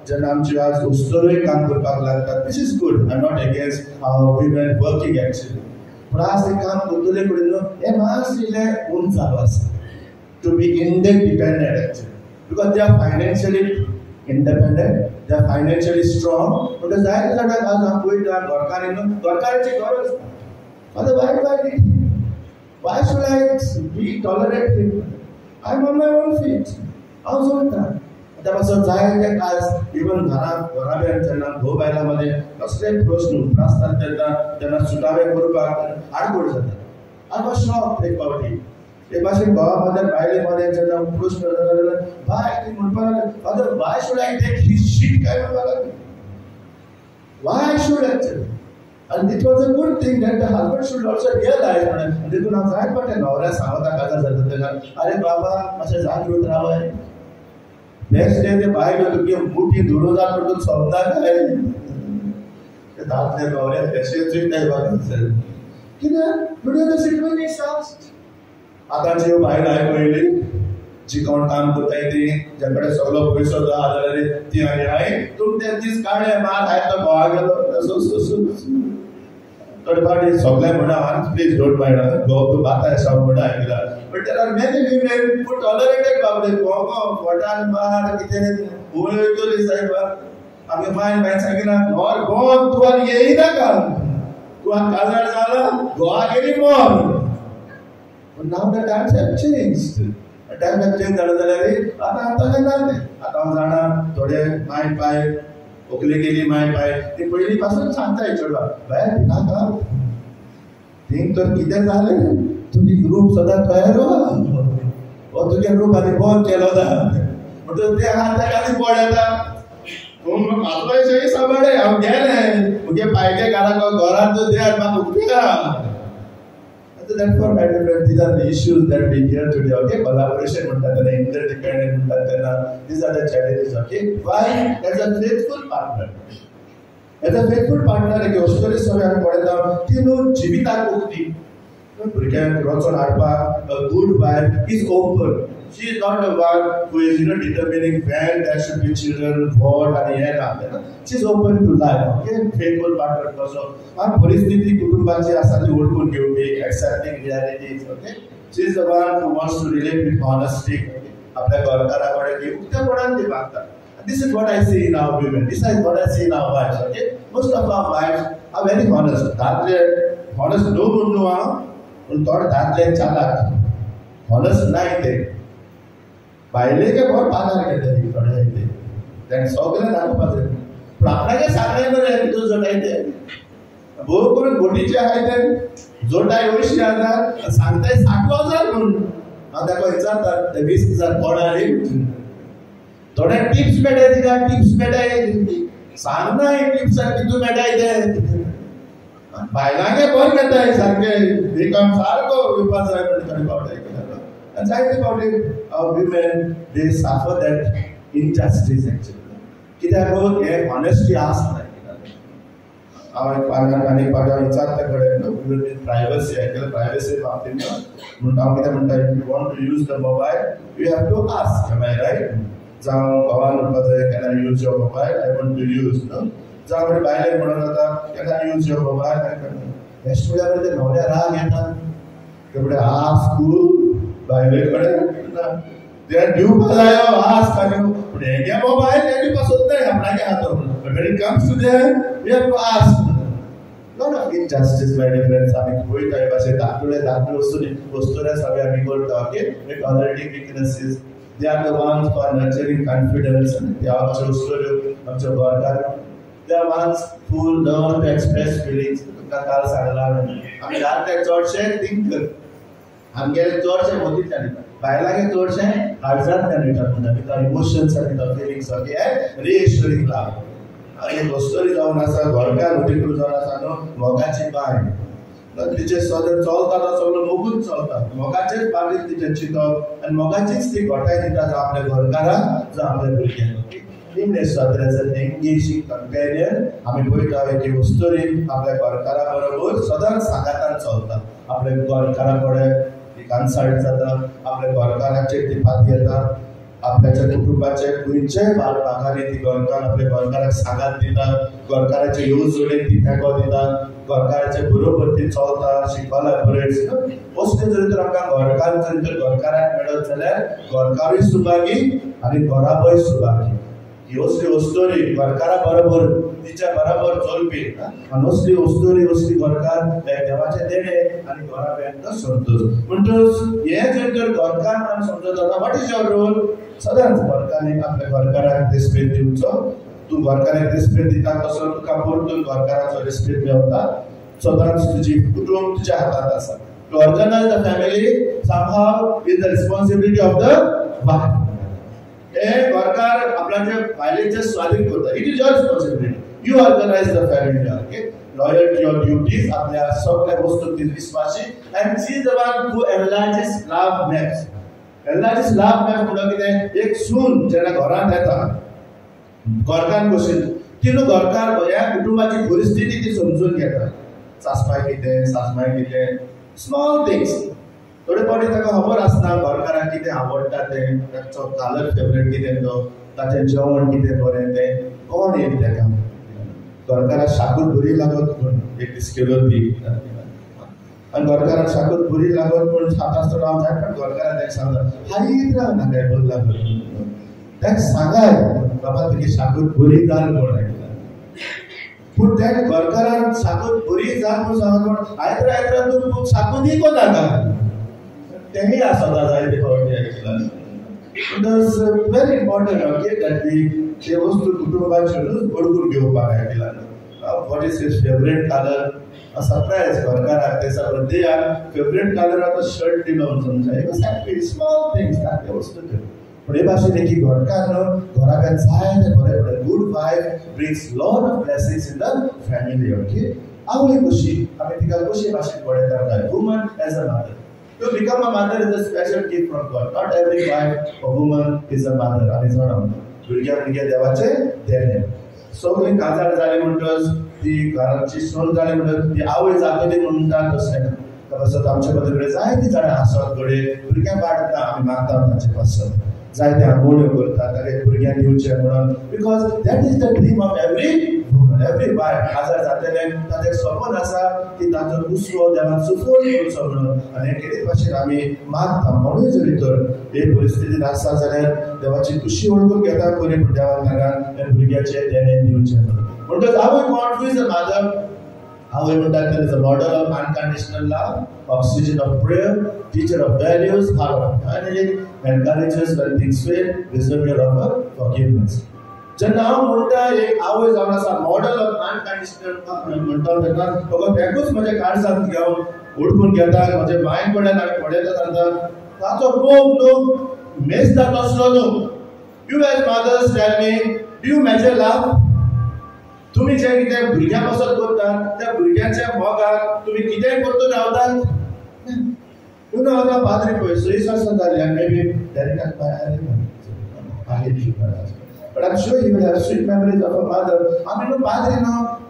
जेन्ना आमची आज उस्तोरूय काम करपाक लागतात. This is good, I am not against women working actually, पूण आज ते काम करतले कडेन हे मातशें इल्लें उंच चालू आसा to be independent actually, because they are financially independent, they are financially strong. Because that is what आज हम कोई जान गोरकाराची गरज. Father, why should I be tolerate him? I am on my own feet. हांव सोडटा. त्यापासून जायते काज इवन घराब्यान जेन्ना घोव बायलांमध्ये कसले प्रश्न उप्रासतात तेन्ना सुटावे करपाक आडखोड जाता. I was shocked एक फावटी एक भाशेन घोवामध्ये बायलेमध्ये जेन्ना प्रश्न जाता बाय ती म्हणपाक लागली, father why should I take his sheet काय म्हणपाक लागली. Why should actually and it was a good thing that the husband should also realize and देखून हांव जायत फावटी न्हवऱ्याक सांगता काजार जाता तेन्ना आरे बाबा मातशें जागेर रावय. नेक्स्ट डे ते बायल तुगे मुठी धुडो जात म्हणून समजा काय ते दादले न्हवऱ्याक तशें चिंताय बाबा कित्याक म्हणून द सिटुएशन इज सच. आतांची बायल हांवें पळयली जी कोण काम करताय ती ज्याकडे सगळो पयसो आहा जाल्यार ती हांवें तुमी ते दीस काडले मात हांवें तो घोवा गेलो थोडे फावटी सगळे म्हणा प्लीज डोंट माइंड गो तू बाता सांग म्हणा आयकला. But there are many women who tolerated बाबडे गो फोटान मार कितें उळ्यो वयतली सायड आमी मायन सांगिना नॉर गो तुवान येयनाका तुवान काजार जाला गोवा गेली मोर. But now the times have changed. The times have changed जाल्यार आता जाता आता हांव जाणा थोडे माय पाय ओकले गेली माय पाय ती पयलीं पासून सांगताय चेडवा भायर भिनाका थिंग तर कितें जालें तुजी ग्रूप सदां तयार हो तुगे ग्रूप आनी बंद केलो ना म्हणटून ते हाताक आनी पळयता तूं म्हाका पयशे सांबाळे हांव गेलें मुगे पायके घरांत द्यात म्हाका उपयोग. Therefore, my dear friends, these are the issues that we hear today. Okay, collaboration, interdependent, these are the challenges. Okay, why? As a faithful partner, एक हॉस्पिटल सगळे आमी पळयता ती न्हू जिविताक उक्ती भुरग्यांक वचून हाडपाक. A good wife is open. She is not the one who is determining when there should be children, what and here. She is open to life. Okay, faithful partner also. Our परिस्थिती कुटुंबाची आसा ती ओळखून घेवपी, accepting realities. Okay, she is the one who wants to relate with honesty. आपल्या गोरकारा कडेन ती उक्तेपणान ती वागता. This is what I see in our women. This is what I see in our wives. Okay, most of our wives are very honest. दादले honest no म्हणून हांव पूण थोडे दादले चालाक honest नाही ते बायलेके बरो पागार घेतले थोडे ते तें सगळें दाखोवपाक जाय पूण आपणाके सांगलें बरें तूं जोडायते भोव करून गोटीचे आहाय ते जोडाय वयशी आसा सांगताय 60,000 म्हणून हांव ताका विचारता ते 20,000 कोण आली थोडे टिप्स मेळटाय तिका टिप्स मेळटाय सांगना टिप्स कितू मेळटाय ते बायलांके बरें घेताय सारके देखून सारको विपास जाय म्हणून थोडे पावटाय and जायते फावटी women they suffer that injustice actually कित्याक हे honesty आसना हांव आनी पावटी विचारता कडेन प्रायवसी प्रायवसी बाबतींत म्हणून हांव कितें म्हणटा if you want to use the mobile you have to ask am I right जावं घोवान म्हणपाक जाय can I use your mobile I want to use जावं म्हणजे बायलेक म्हणून जाता can I use your mobile हे स्टुडियोमध्ये न्हवऱ्या राग येता तेवढे हाफ स्कूल बायले कडेन ते दिवपा जायो हास काडू पण हेगे मोबाईल हेगे पासून नाही आपणागे हातो but when it comes to them we have to ask lot of injustice my dear friends आम्ही होईत आहे भाषे दाखले वस्तुरे सगळे आम्ही करतो okay with already weaknesses they are the ones who are nurturing confidence and they are also आमच्या वर्गात they are ones who learn to express feelings तुका काल सांगला आम्ही रात चडशे थिंक आमगे चडशे मोतीतल्यान बायलागे चडशे हार्ट्सांतल्यान येतात म्हणटा बिकॉज इमोशन्स आनी द फिलिंग्स ओके रिएश्युरिंग लव आनी गोश्टरी जावन आसा घरकार उठीकूर जावन आसा न्हू मोगाची बाय तिचे सगळें चलता तो सगळो मोगूच चलता मोगाचेच बाबतींत तिचे चिंतप आनी मोगाचीच ती घोटाय दिता जावं आपल्या घरकाराक जावं आपल्या भुरग्यांक in a sort as an engaging companion आम्ही पळयता की वस्तुरी आपल्या घरकारा बरोबर सदांच सांगातान चलता आपल्या घरकारा कडेन ती कन्सल्ट जाता आपल्या घरकाराचेर ती पाती येता आपल्याच्या कुटुंबाचे खंयच्याय भागांनी ती घरकार आपल्या घरकाराक सांगात दिता घरकाराचे येवज जोडेन ती तेंको दिता घरकाराचे बरोबर ती चलता शी कोलॅबोरेट्स असले जरी तर आमकां घरकार जरी तर घरकाराक मेळत जाल्यार घरकारूय सुभागी आनी घराबय सुभागी असली वस्तुरी घरकारा बरोबर तिच्या बरोबर चलपी आनी असली वस्तुरी असली घरकार देवाचे देणे आनी घराब्यांक संतोष म्हणटच हे जर तर घरकार म्हणून समजत जाता वॉट इज युअर रोल सदांच घरकारांनी आपल्या घरकाराक रिस्पेक्ट दिवचो तूं घरकाराक रिस्पेक्ट दिता तसो तुका परतून घरकाराचो रिस्पेक्ट मेळटा सदांच तुजी कुटुंब तुज्या हातांत आसा to organise the family somehow is the responsibility of the wife ए घरकार आपल्याचे बायलेचे स्वाधीन करता it is your responsibility you organise the family okay loyal to your duties आपल्या सगळ्या वस्तूंची विश्वासी and she is the one who enlarges love maps enlarges love map म्हणल्यार कितें एक सून जेन्ना घरांत येता घरकान बसून तिनू घरकार ह्या कुटुंबाची परिस्थिती ती समजून घेता सासमाय कितें सासमाय कितें स्मॉल थिंग्स थोडे फावटी ताका खबर आसना घरकाराक कितें आवडटा तें ताचो कलर फेवरेट कितें तो ताचें जेवण कितें बरें तें कोण येत ताका घरकाराक शाकूत बरी लागत म्हूण एक दीस केलो ती आनी घरकाराक शाकूत बरी लागत म्हूण खाता आसतना हांव जाय पण घरकाराक ताका सांगता हायत राव नाका बरी लागत ताका सांगाय बाबा तुजी शाकूत बरी जाल म्हूण पूण त्या घरकाराक शाकूत बरी जाल म्हूण सांगत म्हूण आयत्रा तूं शाकूत इको नाका तेही आसता जायते फावटी आयकलां it's very important okay that we ते वस्तू कुटुंबाचेरूच बडकून घेवपाक आयकलां what is his favourite colour surprise घरकाराक ते सगळें दे आर फेवरेट कलराचो शर्ट दिलो म्हणून समजा स्मॉल थिंग्स ते वस्तू पूण हे भाशेन एक घरकार न्हू घराब्यान जायते बरे बरे good wife brings lot of blessings in the family okay आवय कशी आमी तिका कशी भाशेन पळयता काय woman as a mother To become a mother is a special gift from God. Not every wife or woman is a mother. आणि जाणा भुरग्या देवाचे देणे सगळी काजार जाली म्हणटच ती घराची सोन जाली म्हणटच ती आवय जातली म्हणटात तशें ना तसोच आमचे बद्दल जायती जाणां आसत कडे भुरग्यां वाडटा आमी मागता ताचे पासून जायते आंबोळ्यो करतात तागे भुरग्यांक दिवचे म्हणून because that is the dream of every woman every wife आजार जातले ताचें स्वप्न आसा की ताचो दुसरो देवान सपोर्ट करचो म्हणून आनी कितें भाशेन आमी मागता म्हणून जरी तर हे परिस्थितीन आसा जाल्यार देवाची खुशी ओळखून घेता परी देवान ताका भुरग्याचे देणे दिवचे म्हणटच आवय God who is a mother आवय म्हणटा there is a model of unconditional love, oxygen of prayer, teacher of values, heart of humanity, encourages when things fail, reservoir of forgiveness. जेन्ना हांव म्हणटा एक आवय जावन आसा मॉडल ऑफ अनकंडिशनल म्हणटा तेन्ना तो तेकूच म्हज्या काळजांत घेवन ओळखून घेता म्हजे मांय कडेन हांवें पळयता सांगता ताचो मोग न्हू मेजता तसलो न्हू you as mothers tell me do you measure love तुम्ही जे कितें भुरग्यां पासत करतात त्या भुरग्याच्या मोगाक तुम्ही कितें करतून रावतात यू नो आता पाद्री पळय 6 वर्सां जाली आनी मे बी डॅरेक्टाक भायर But I'm sure he will have sweet memories of a mother. आमी न्हू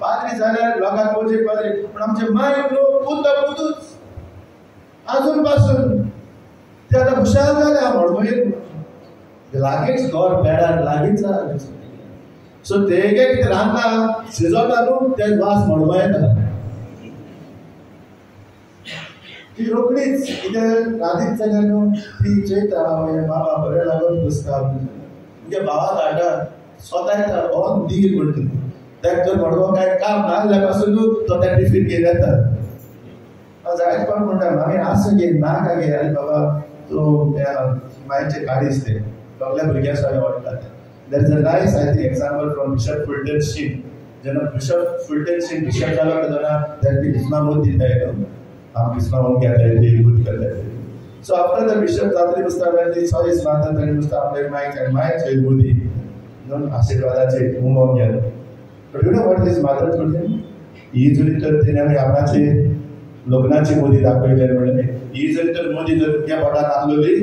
पाद्री जाल्यार लोकांक पळोवचे पाद्री पूण आमचे माय न्हू पुतूच आजून पासून ते आतां हुशार जाल्या म्हणून लागींच घर बेडार लागींच जालें सो ते कितें रांदता शिजोता न्हू ते वास म्हणून येता ती रोखडीच कितें रातीच जाल्यार न्हू ती चयता बाबा बरें लागत बसता म्हणजे भावा धाडटा स्वता येता हो दीर म्हणटा ताका जर म्हणगो काय काम नासल्या पासून तो त्या टिफीन घेवन येता जायत कोण म्हणटा मामी आस घे नाका घे आनी बाबा तूं मायचे काडीस ते सगल्या भुरग्यां सगळें आवडटात there is a nice I think example from bishop Fulton street जेन्ना बिशप फुलटन स्ट्रीट बिशप जालो तेन्ना तांणी किस्मा मूत दिताय न्हू आम किस्मा मूत घेताय ते मूत करताय सो आफ्टर द बिशप जातली बसता ती सॉरीस मारता ताणी बसता आपले मायक मुदी न्हू आशिर्वादाचे उमो घेवन but you know what this मादर टोल्ड हिम ही जरी तर तिणें आपणाची लग्नाची मोदी दाखयली म्हणले ही जरी तर मोदी जर तुज्या बोटान आसलोली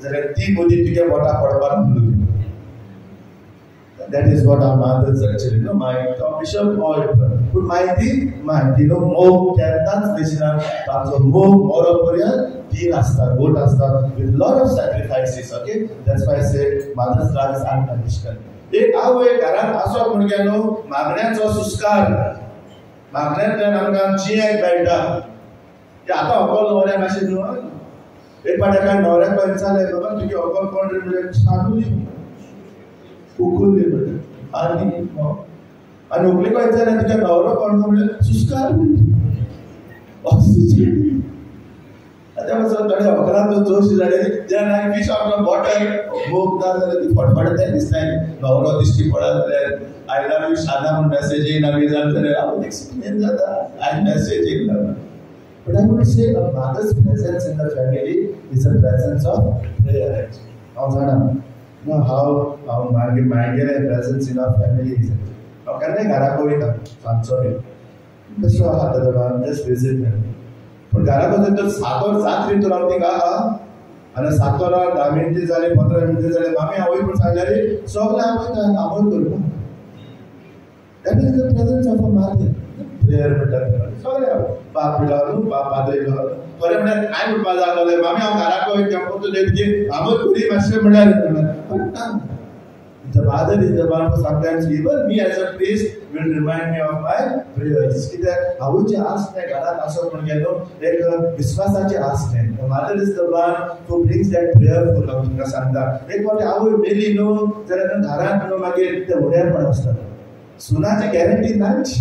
जाल्यार ती मोदी तुज्या बोटाक पडपाक नासलोली That is what our mothers actually know. My bishop or but my मोग केन्नाच दिसना ताचो मोग मोरो पर्यंत तीन आसता गोट आसता with lot of sacrifices. Okay, that's why I say mother's love is unconditional. एक आवय घरांत आसो म्हण गेलो मागण्यांचो सुस्कार मागण्यांतल्यान आमकां जियेक मेळटा ते आतां अकोल न्हवऱ्याक अशें न्हू एक पाट एका न्हवऱ्याक विचारलें बाबा तुगे अकोल कोण रे म्हणजे सांगुली उखुल्ली म्हणटा आनी उखली कोयता जाल्यार तुज्या न्हवरो कोण म्हणल्यार सुस्कार त्या पासून थोडे अकरांत जोश जाले जेन्ना हांवें फिश ऑफ द बॉटल मोग ना जाल्यार ती फटफटताय दिसताय न्हवरो दिश्टी पडत जाल्यार आय लव यू शादा म्हूण मॅसेज येयना बी जालें जाल्यार हांव एक्सप्लेन जाता आय मॅसेज येयला but I would say a mother's presence in the family is a presence of prayer हांव जाणा नो हांव मागेलें presence in our family is हांव केन्नाय घराक वयता सांजचो बी बेश्टो आहा तेदोना जस्ट विजीट पूण घराक वचून तर सातोर सात भितर हांव थिंगा आहा आनी सातोरा 10 मिनटां जाली 15 मिनटां जाली मामी हांव वय म्हूण सांगल्यार सगळे हांव वयता आमोल करपाक that is the presence of a mother prayer म्हणटा सगळे बाप बिडालो बाप पाद्रेलो बरें म्हळ्यार हांवें म्हणपाक लागलोलें मामी हांव घराक वयता पूण तुजे तुजे आमोल करी मातशें म्हळ्यार The mother is the one who sometimes even me as a priest will remind me of my prayers. कित्याक हांवूय आसलें घरांत आसो म्हूण गेलो एक विस्वासाचें आसलें. The mother is the one who brings that prayerful हांव तुमकां सांगता एक फावटी हांवूय मेली न्हू जाल्यार घरांत न्हू मागीर ते उड्यारपण आसता सुनाची गॅरंटी नाच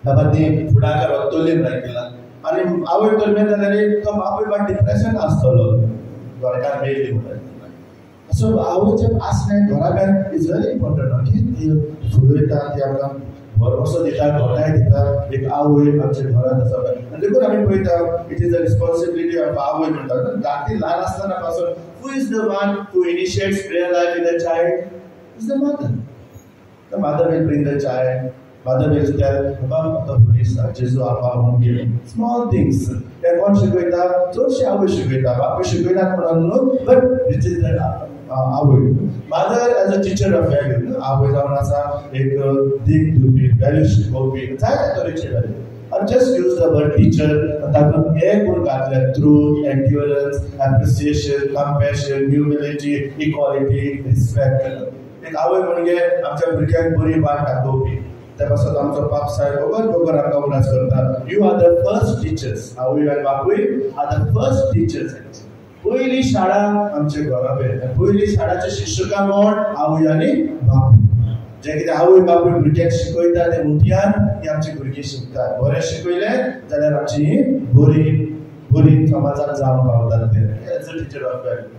बाबा ती फुडाकार वतली लायकला आनी आवय तर मेल जाल्यार तो बापूय बा डिप्रेशन आसतलो घरकार मेली म्हणून सो आवयचें आसलें घराब्यान इज व्हेरी इम्पॉर्टंट ओके ती फुडयता ती आमकां भरवसो दिता घोटाय दिता एक आवय आमच्या घरांत आसा आनी देखून आमी पळयता it is the responsibility of आवय म्हणटा धाकटी ल्हान आसतना पासून who is the one who initiates prayer life in the child is the mother will bring the child mother will tell बाबा प्लीज जेजू आपा म्हणून गेले स्मॉल थिंग्स ते कोण शिकयता चडशे आवय शिकयता बापूय शिकयनात म्हणून न्हू बट इट इज आवय mother as a teacher of value आवय जावन आसा एक दीक दिवपी वॅल्यू शिकोवपी जायते तरेचे value I just use the word teacher तातूंत हे गुण घातले truth endurance appreciation compassion humility equality respect एक आवय म्हणजे आमच्या भुरग्यांक बरी वाट दाखोवपी त्या पासून आमचो बाप साहेब बरोबर आमकां उनास करता you are the first teachers आवय आनी बापूय आर द फर्स्ट टीचर्स पयली शाळा आमचे घराबेर पयली शाळाचे शिक्षकां कोण आवय आनी बापूय जे कितें आवय बापूय भुरग्यांक शिकयता ते मुठ्यान ती आमची भुरगीं शिकतात बरें शिकयलें जाल्यार आमची बरी समाजाक जावंक पावतात ते as a teacher of family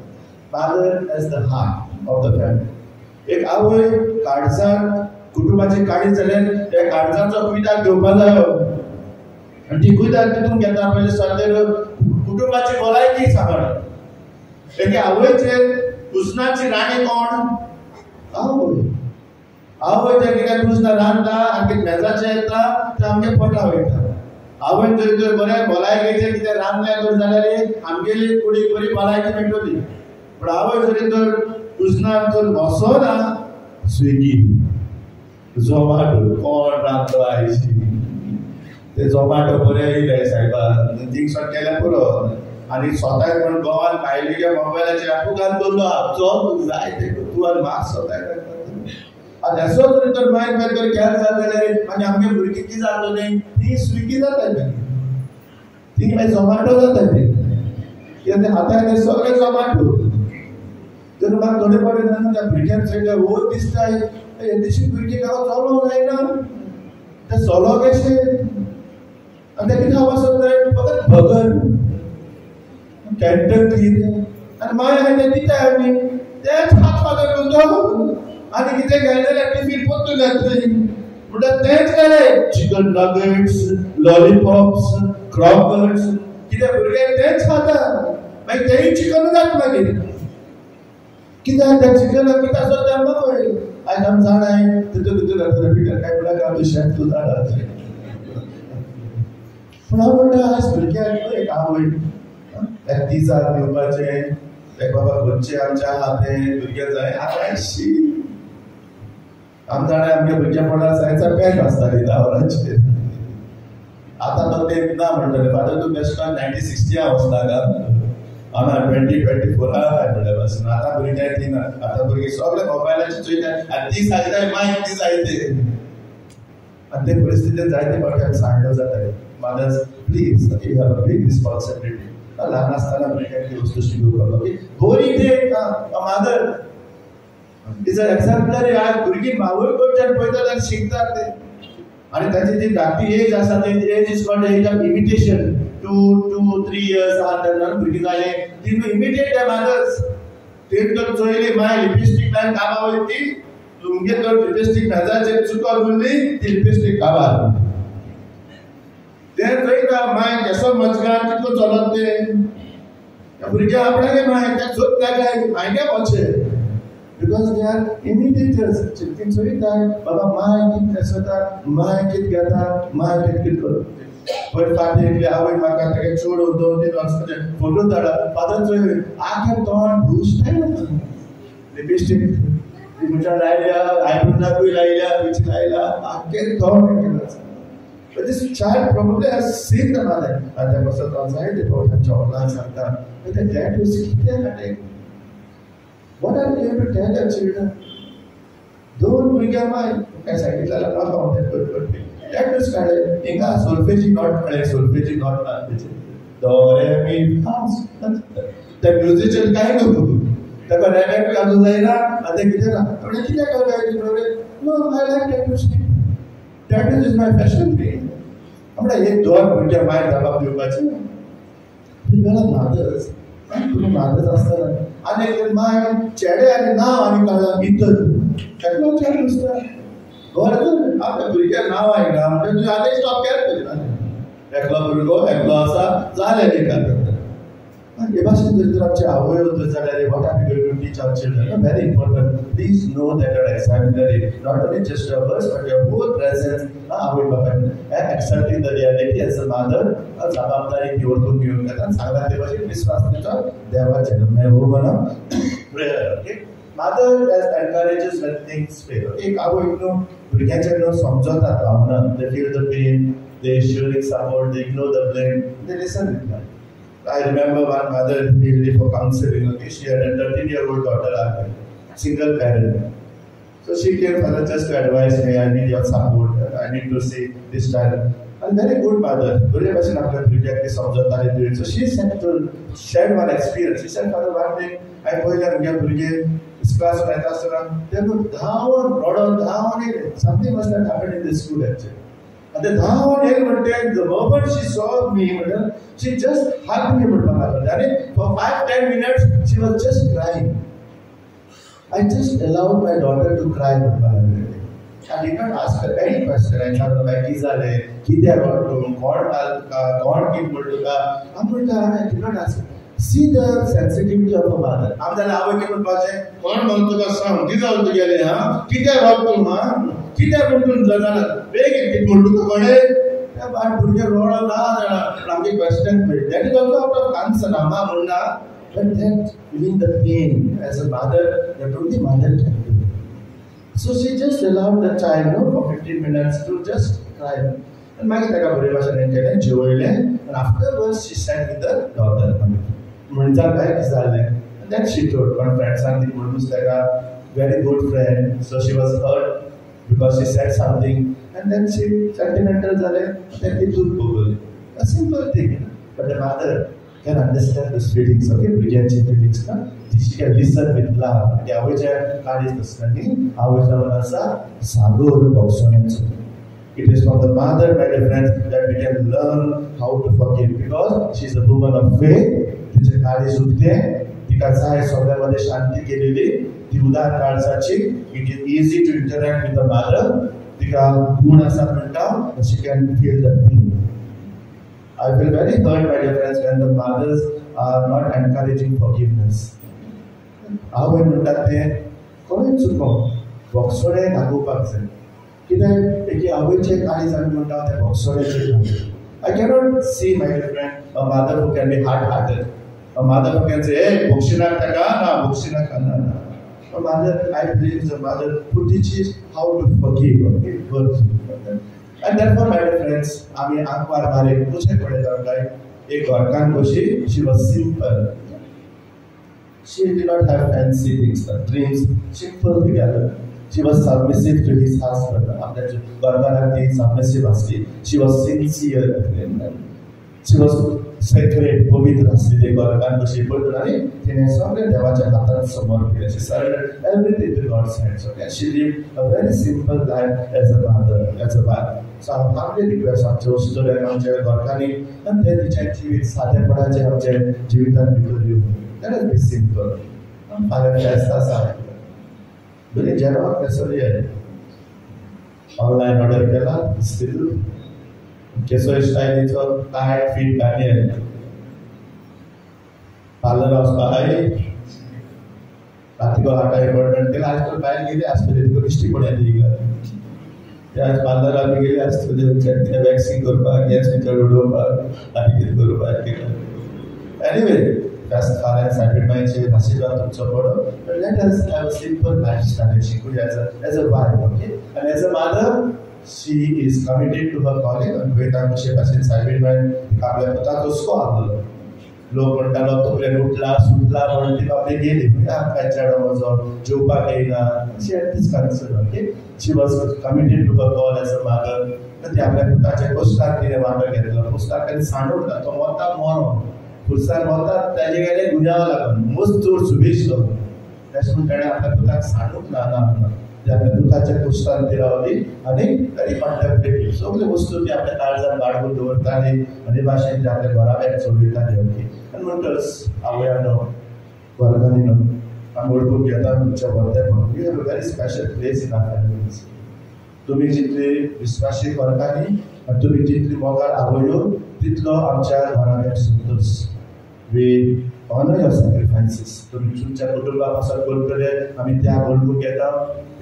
mother as the heart of the family एक आवय काळजान कुटुंबाची काळजी जाल्यार त्या काळजाचो कुयदाद घेवपाक जायो आनी ती कुयदाद तितून घेता पयलीं सद्याक कुटुंबाची भलायकी सांबाळप एक आवयचेर कुसनाची राणी कोण आवय आवय जे कितें कुसना रांदता आनी मेजाचेर येता ते आमगे पोटा वयता आवय जर तर बरें भलायकेचें कितें रांदलें तर जाल्यार आमगेली कुडीक बरी भलायकी मेळटली पूण आवय जरी तर कुसनार तर बसोना स्विगी झोमाटो कोण रांदलो आयची ते झोमाटो बरें येयले सायबा थिंग सॉर्ट केल्यार पुरो आनी स्वताक म्हण गोवान भायल्या मोबायलाचेर आपुगान दवरलो जो जाय ते तूं आनी म्हाका स्वताक आनी असो जरी तर मागीर मागीर केल जालें जाल्यार आनी आमगे भुरगीं कितें जातलीं ती स्विगी जाताय ती मागीर झोमाटो जाता ती कित्याक ते हातान सगळे झोमाटो तर म्हाका थोडे फावटी तेन्ना त्या भुरग्यांक चोयता वयर दिसता हे दिशी भुरगीं गांव चलो जायना ते चलो कशे आनी ते कितें आवाज जाय फकत भगर कॅन्टर कितें आनी मागीर हांवें तें दिता आमी तेच हात मागत उरतो आनी कितें घाल जाल्यार टिफीन पोत्तू घातली म्हणटा तेच घाले चिकन नगेट्स लॉलीपॉप्स क्रॉकर्स कित्याक भुरगे तेच खाता मागीर तेय चिकन घात मागीर कित्याक त्या चिकनाक कितें आसा तें म्हाका पळय आयज आमी जाणाय तितून भितर घातलें पिठर काय म्हणल्यार आमी शेफ तूं जाणा पूण हांव म्हणटा आयज भुरग्यांक एक आवय दिसाक घेवपाचें एक बाबा खंयचे आमच्या हातें भुरगे जाय आतां शी आमी जाणाय आमच्या भुरग्या पोटार सायन्सा पॅक आसताली 10 वरांचेर आतां तो तें ना म्हणटलें फादर तूं बेश्टो 1960 वचना गा आमी 2024 म्हणलें पासून आतां भुरग्यांक ती ना आतां भुरगीं सगळे मोबायलाचेर चोयता आनी ती जाय मागीर ती जाय ते आनी ते परिस्थितीन जायते फावटी सांडलो जाताले mothers please you have a big responsibility ल्हान आसतना भुरग्यांक ती वस्तू शिकोवपाक ओके बोरी ते मदर इज अ एक्झाम्पलरी आज भुरगीं मावय कडच्यान पळयता जाल्यार शिकतात ते आनी ताची जी धाकटी एज आसा ती age is called age of imitation 2-3 years आहा तेन्ना भुरगीं जाले ती इमिटेट द मदर्स ते तर चोयली माय लिपस्टिक लायन कामा वयती तुमगे तर लिपस्टिक नजाचेर चुकोन उरली ती लिपस्टिक काबार ते चोयता माय केसो मजगार कितलो चलत ते भुरगे आपणागे माय त्या चोत नाकाय मायगे वचे because they are imitators चिंतून चोयता बाबा माय कितें केसता माय कितें घेता माय कितें करता पण फाटी एकले आवय म्हाका तेगे चोड 2-3 वर्सांचे फोटो धाडा फादर चोय आखे तोंड भुसताय लिपस्टिक तुमच्या लायल्या आयब्रोनाकूय लायल्या बीच लायला आखे तोंड केला but this child probably has seen the mother and there was a anxiety about her children सांगता but the dad was कितें खाते what are you able to tell your children don't भुरग्यां माय काय सांगितलेला ना काउंटेड करपी that was काडे इंगा सोल्फेजी not काडे सोल्फेजी not काडचे do re mi fa त्या म्युझिशियन काय नको ताका रॅप घालूं जायना आनी ते कितें ना म्हणजे कितें करता no I like tattoos tattoos is my fashion बी म्हणटा एक दोन भुरग्या माय जबाब दिवपाचे तुमकां मादर्स तुमी मादर्स आसतना आनी एक माय चेडे आनी नांव आनी काडला भितर ताका चेडे आसता बरें आपल्या भुरग्याक नांव आयना म्हणजे तुवें आतां स्टॉप केलें तरी एकलो भुरगो एकलो आसा जालें एक करता हे भाशेन जर तर आमचे आवय वता जाल्यार what are we going to teach our children very important please know that your example not only just your words but your whole presence आवय बापायन accepting the reality as a mother जबाबदारी निवडून घेवन घेता सांगता ते भाशेन विश्वास दिता देवाचे नांवान हो म्हणा prayer okay mother encourages when things fail एक आवय न्हू भुरग्यांचे न्हू समजता भावना they feel the pain they showing support they ignore the blame they listen with them. I remember one mother needed for counseling. Okay, she had a 13-year-old daughter, single parent. So she came for just to advise me. I need your support. I need to see this child. And very good mother. Very much after rejecting some. So she said to share one experience. She said, Father, one day I go in this class right after they would down. Something must have happened in this school actually. And the moment she saw me, she just hugged me. For 5-10 minutes, she was just crying. I just allowed my daughter to cry. I did not ask her any question. I thought, I did not ask her. See the sensitivity of a mother. कित्याक म्हणून जाना वेग एक म्हणून तो कोणे त्या बाळ भुरगे रोळा ना जाना आमचे क्वेश्चन पळय that is also out of answer आमा म्हणना but that feeling the pain as a mother that only mother can do so she just allowed the child no for 15 minutes to just cry आनी मागीर ताका बरे भाशेन केलें जेवयलें आनी afterwards she sat with the daughter म्हणटा काय जालें दॅट शी टोल्ड वन फ्रेंड्सान ती म्हणून ताका very good friend so she was hurt because she said something and then she sentimental zale then it took Google a simple thing but the mother can understand those feelings. Okay, भुरग्यांची feelings ना. She can listen with love. आणि आवयच्या काळीच असताना आवयच्या मनाचा Sagar बघसोन्याचो. It is from the mother, my dear friends, that we can learn how to forgive, because she is a woman of faith. तिचे काळी सुटते, तिका जाय सगळ्यामध्ये शांती केलेली, ती उदार काळजाची. It is easy to interact with the mother. तिका गुण असा म्हणटा, she can feel the pain. I feel very hurt, my dear friends, when the mothers are not encouraging forgiveness. आवय म्हणटात ते कोणें चुकोवं, भोगसोडे दाखोवपाक जाय. कित्याक एके आवयचे काळीज आमी म्हणटा ते भोगसोड्याचे. I cannot see, my dear friend, a mother who can be hard-hearted. A mother who can say, hey, bokshinak taka, na, bokshinak na. A mother, I believe, is a mother who teaches how to forgive. Okay, words. And therefore, my dear friends, आमी आंकवार बारे कुछे पडे जावंकाय एक घरकान कशी, she was simple. She did not have fancy things, dreams, simple together. She was submissive to his husband. After Barbara submissive asli, she was sincere. She was sacred, pavitra asli. The Barbara she put on it. She surrendered devacha hatan samarpila. She surrendered everything to God's hands. Okay, she lived a very simple life as a mother, as a wife. So I humbly request आमचे वस्तुले आमचे घरकांनी आणि ते तिचे जीवित साधेपणाचे आमचे जीवितान भितर येऊ. Let us be simple. फाल्यां फेस्त आसा. बरी जेवण कसली आहे. ऑनलाइन ऑर्डर केला, स्टील केसो स्टाइलीचो टायट फिट घाली आहे. पार्लर वचपा आहे. रातीको 8 अपॉइंटमेंट केला. आजकाल बाहेर गेली आसतली तिका दिश्टी पडली इका. त्या पार्लराक बी गेली आसतली कितें वॅक्सिंग करपाक, केस विचार उडोवपाक आनी कितें करपाक केलें. एनीवे, that's फाल्यां सायबीण मायचे आशिर्वाद तुमचो पडो. Let us have a simple lifestyle. She could as a wife, okay? And as a mother, she is committed to her calling. And वेता कशे भाशेन सायबीण माय आपल्या पुताक हुस्को आहलो. लोक म्हणटालो तकलेन उठला सुटला म्हणून ती बाबडी गेली. काय चेडो म्हजो जेवपाक येयना. She had this concern, okay? She was committed to her call as a mother. ती आपल्या पुताचे पोस्टार तिने वांटो घेतलो. पोस्टार कधी सांडून तो मोता मोरो. पुरसार मोता ताजे गेले गुन्यावा लागून. मोस्ट चोर सुबेश तो. त्याच्यामुळे त्याने आपल्या पुताक सांडूक ना. ते आपल्या पुताच्या पोस्टार ती रावली आणि तरी कॉन्टॅक्टेड. सगळे वस्तू ती आपल्या काळजात बाळगून दवरताली आणि भाशेन ते आपल्या घराब्याक चलयताली. ओके, आणि म्हणटच आवयानो वर्गांनी आमी वळखून घेता तुमच्या बर्थडेपण. You have a very special place in our families. तुम्ही जितले विश्वासी वर्गांनी आणि तुम्ही जितली मोगाळ आवयो तितलो आमच्या घराब्याक संतोष. We honor your sacrifices. तुम्ही तुमच्या कुटुंबापासून करतले आम्ही त्या वळखून घेता.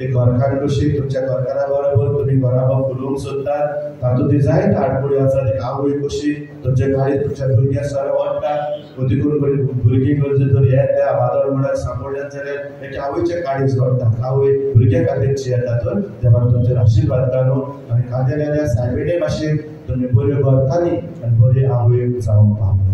एक घरकार कशी तुमच्या घरकारा बरोबर तुम्ही घराबाब उलोवंक सोदतात. तातूंत जायत आडकुळी आसा. एक आवय कशी तुमच्या गाडीत तुमच्या भुरग्यां सर वाडटा. कधी करून भुरगीं गरजे जर हे त्या वादळ म्हणत सांपडल्यात जाल्यार एक आवयचे काळीज वाडटा. आवय भुरग्या खातीरची येता. तर देवान तुमचेर आशिर्वाद घालूं आनी खांदेल्या सायबीणे भाशेन तुम्ही बऱ्यो घरकांनी आनी बरे आवय जावंक पावो.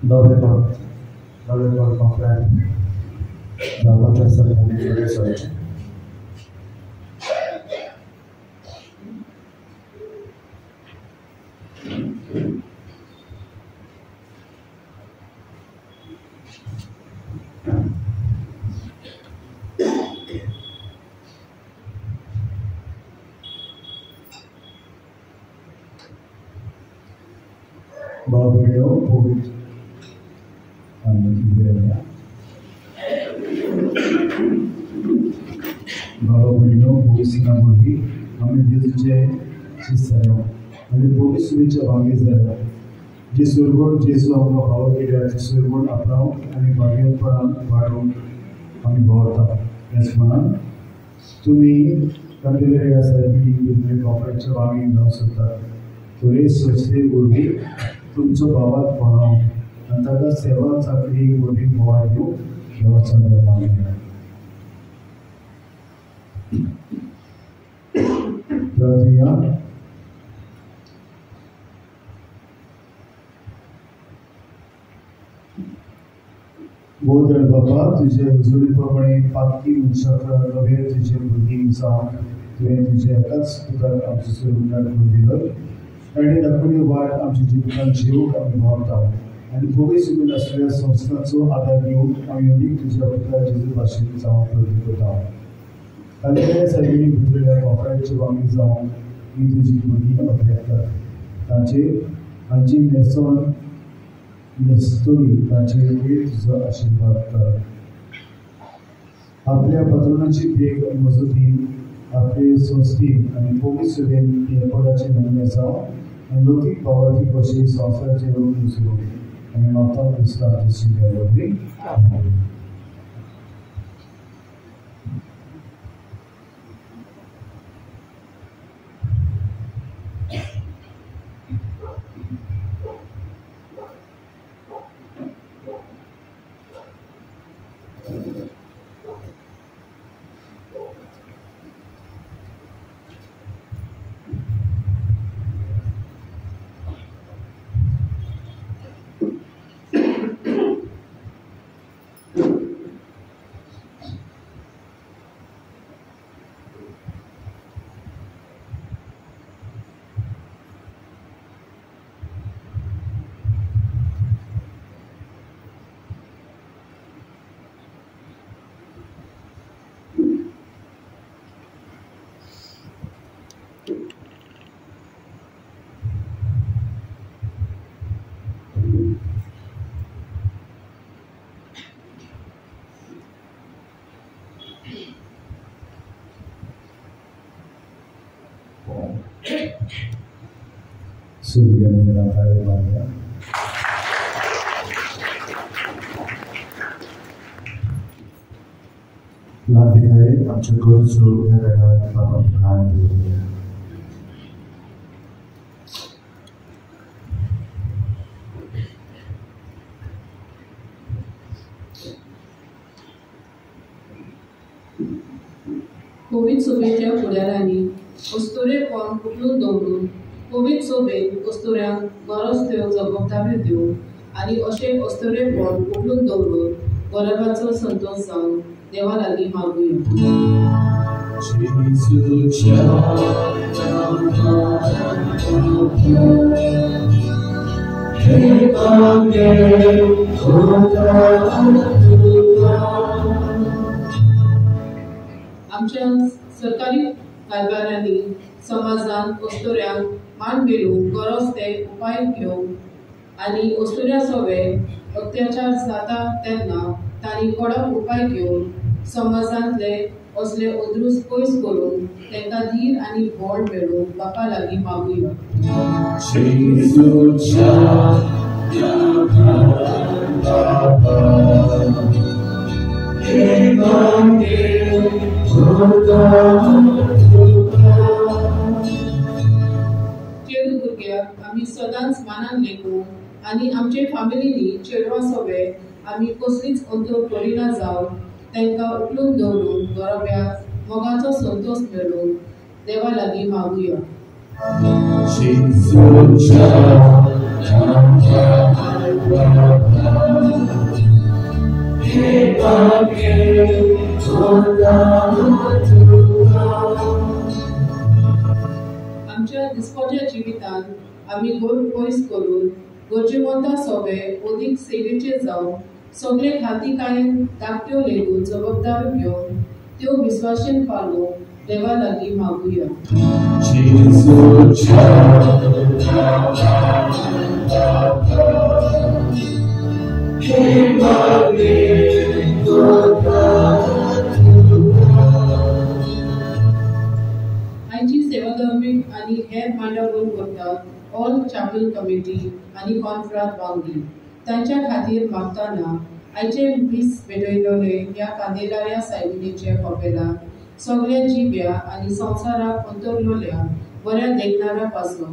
Lord, confront the waters of the resurrection. Bob, we know who Baba Budino, Bogisina Burgi, Ami Dizje, Chisara, and the Bogis which among is there. Jisurgod, Jisu of our Kida, Jisurgod, Aplau, and the Bagan Param, Ami Bota, Nesman. To me, continue as I be with the corporate Chavami in Nausata. To raise Swasti Burgi, Tumso Baba Param, and the seven Sakri would be more you, Lord Sandra. परत या bother बाबा तुझे हुजुरी प्रमाणे पातकी मनशाक नवे तुझे भुरगीं जावन तुवें तुझे एकाच पुताक आमचे सुरक्षाक दिलं ताणें दाखवली वाट आमच्या जिवितांत जिवूंक आमी भोंवता आनी भोगी सुकून आसलेल्या संस्थांचो आदार घेवंक आमी अदीक तुज्या पुता जेजू भाशेन जावंक प्रयत्न करता तांचे सगळीं भितरल्या वापराचे वांगडी जावन ही तुजी भुरगीं आपल्यातात तांची नेसोन नेस्तोरी तांचे तुजो आशिर्वाद कर आपल्या पात्रोनाची देख आनी मजतीन आपले संस्थेन आनी भोगी सुरेन एकोडाचे नमुने जावन आनी लौकीक भावार्थी कशे संवसाराचे लोक मुसलो आनी माता क्रिस्तांव दिसून वरवीं आमेन. सूर्याने राताळे बांधल्या लाभिनाय आमच्या गरजो ह्या वेळार बाबा भान दवरया. कोविड सोबेच्या फुडाऱ्यांनी अस्तुरेपण उखलून दवरून कोविड सोबेत अस्तुऱ्यांक गरज त्यो जबाबदाऱ्यो दिवन आनी अशें अस्तुरेपण उखलून दवरून गरबाचो संतोश जावन देवा लागीं मागुया. आमच्या सरकारी कारभारांनी समाजांत अस्तुऱ्यांक मान मेळूंक गरज ते उपाय घेवंक आनी अस्तुऱ्या सोबे अत्याचार जाता तेन्ना तांणी कडक उपाय घेवन समाजांतले असले अदरूस पयस करून तांकां धीर आनी बोड मेळूंक बापा लागीं मागुया. चेडू भुरग्याक आमी सदांच मानान लेखूंक आनी आमचे फॅमिलीनी चेडवां सोबे आमी कसलीच अंतर करिना जावन तांकां उखलून दवरून गरोब्याक मोगाचो संतोश मेळूंक देवा लागीं मागुया. आमच्या दिसपाच्या जिवितांत आमी गोड पयस करून गरजेवंता सोबे अदीक सेवेचे जावन सगळे खाती कायेन धाकट्यो लेगून जबाबदारी घेवन त्यो विस्वाशेन पालोवंक देवा लागीं मागुया. आयची सेवा धर्मीक आनी हेर मांडावळ करतात ऑल चॅपल कमिटी आनी कॉन्फ्रांत वांगडी तांच्या खातीर मागताना आयचे मीस भेटयलोले ह्या कांदेलाऱ्या सायबिणीचे कपेला सगळ्या जिव्या आनी संवसाराक अंतरलोल्या बऱ्या देखणाऱ्या पासून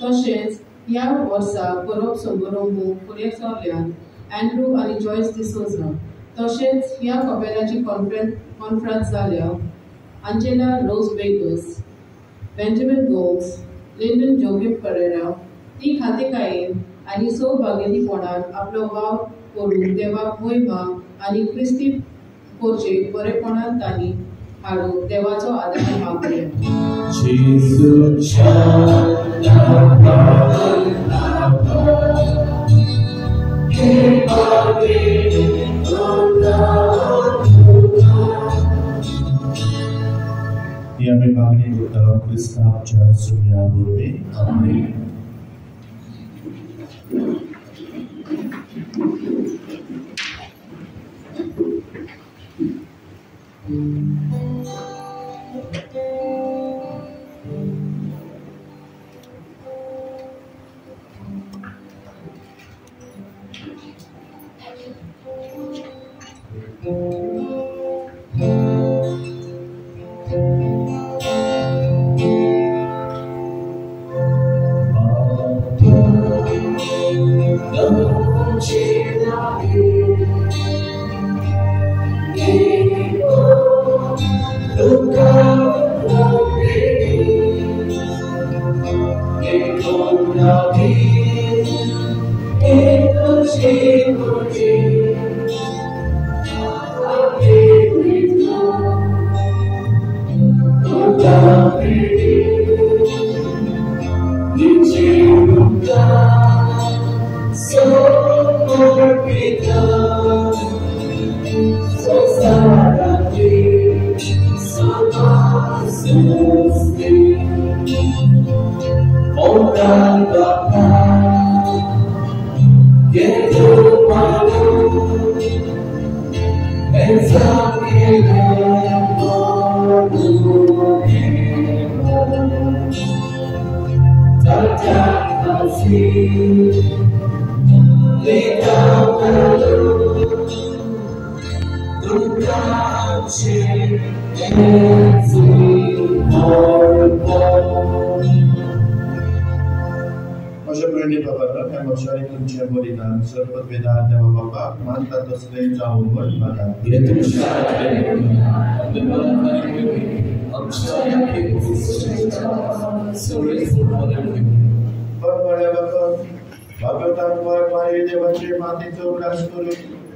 तशेंच ह्या वर्सा बरोवप समारंभ फुडें सरल्यान अँड्रू आनी जॉयस डिसोजा तशेंच ह्या कपेलाची कॉन्फरन्स जाल्या आंजेला रोज वेगस बेंजामिन गोम्स, लिंडन जोगेब परेरा, ती खातेकायेन आनी सौभाग्यतीपणान आपलो वाव करून देवाक महिमा आनी क्रिस्ती खोर्चेक बरेपणान तांणी हाडून देवाचो आदार मागले. ही आम्ही मागणी करता क्रिस्ताच्या सुम्या वरवीं. आमेन.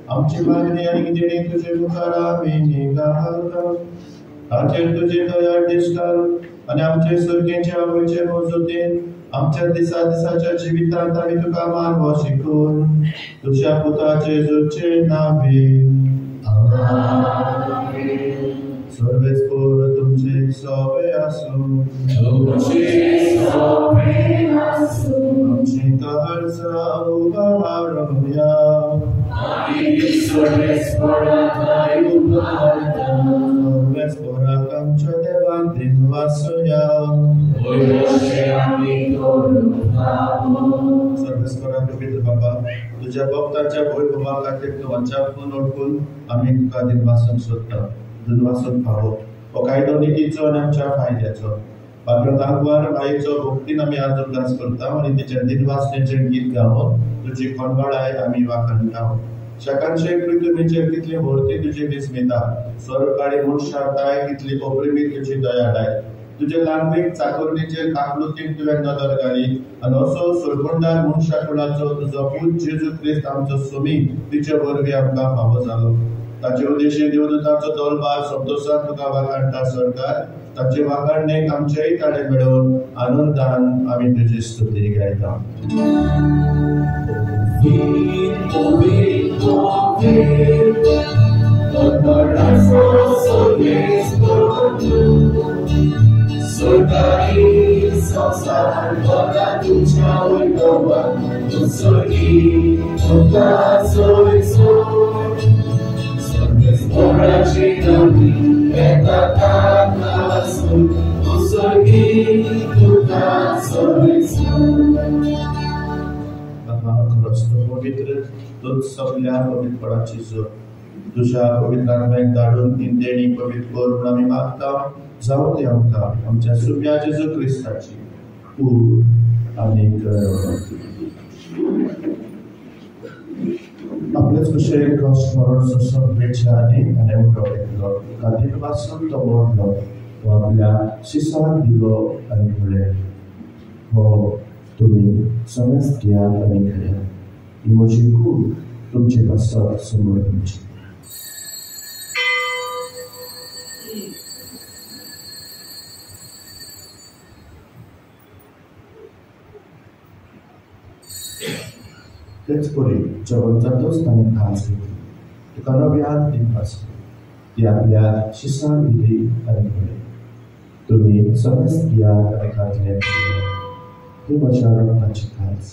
आमची मागणी आणि देणी तुझे मुखार आम्ही निघालता. ताचेर तुझे दया दिसताल आणि आमचे सुरगेचे आवयचे मोजूतीन आमच्या दिसाच्या जिवितांत आम्ही तुका मानवो शिकून तुझ्या पुताचे जेजूचे नावे. सर्वेस्पोर तुमचे सवे आसूं. आमची तहर्स उभारूया. सर्वेस्पोराक आमच्या देवाक दिन वासूया. सर्वेस्पोराक पवित्र बाबा तुझ्या भक्तांच्या वैभवा खातीर तूं वंचापून ओळखून आमी तुका दिन वासूंक सोदता. दिन वासून पावो हो कायदो नितीचो आनी आमच्या फायद्याचो. बाबरो तांकवार बाईचो भक्तीन आमी आज उदास करता आनी तेच्या दिन वासनेचें गीत गावन तुजी खणवाडाय आमी वाखणटा. शकांचे पृथ्वीचेर कितली व्हरती तुजी विस्मिता. स्वर्गाळी मनशाताय कितली अप्रिमीत तुजी दयाळाय. तुजे लांबीक चाकोरणीचेर काकलुतीक तुवें नदर घाली आनी असो सोडबंदार मनशा कुळाचो तुजो पूत जेजू क्रिस्त आमचो स्वामी तिचे वरवीं आमकां फावो जालो. ताचे उद्देशी देवदूतांचो दलबार संतोशान तुका वाखाणटा सरकार. ताचे वाखाणणेक आमचेय ताळे मेळोवन आनंदान आमी तुजी स्तुती गायता. पवित्र तूच सगळ्या पवित्रपणाची जोड तुझ्या पवित्र आत्म्याक धाडून ती देणी पवित्र करून आमी मागता. जावं ती आमकां आमच्या सुम्या जेजू क्रिस्ताची पूर आनी आपलेच कुशेक स्मरण सुसंत वेळच्या आनी उठो खातीर वाचून तो मोडलो हो आपल्या शिष्यांक दिलो आनी म्हळें, हो तुमी समेस्त घेयात आनी खायात, ही म्हजी कूड तुमचे पासत समोर तुमची. तेच परी जेवण जातच ताणें खास घेतली. तुका नव्यान दिवपास ती आपल्या शिष्यांक दिली आनी म्हळें, तुमी समेस्त घेयात आनी खातले ही म्हज्या रगताची खास.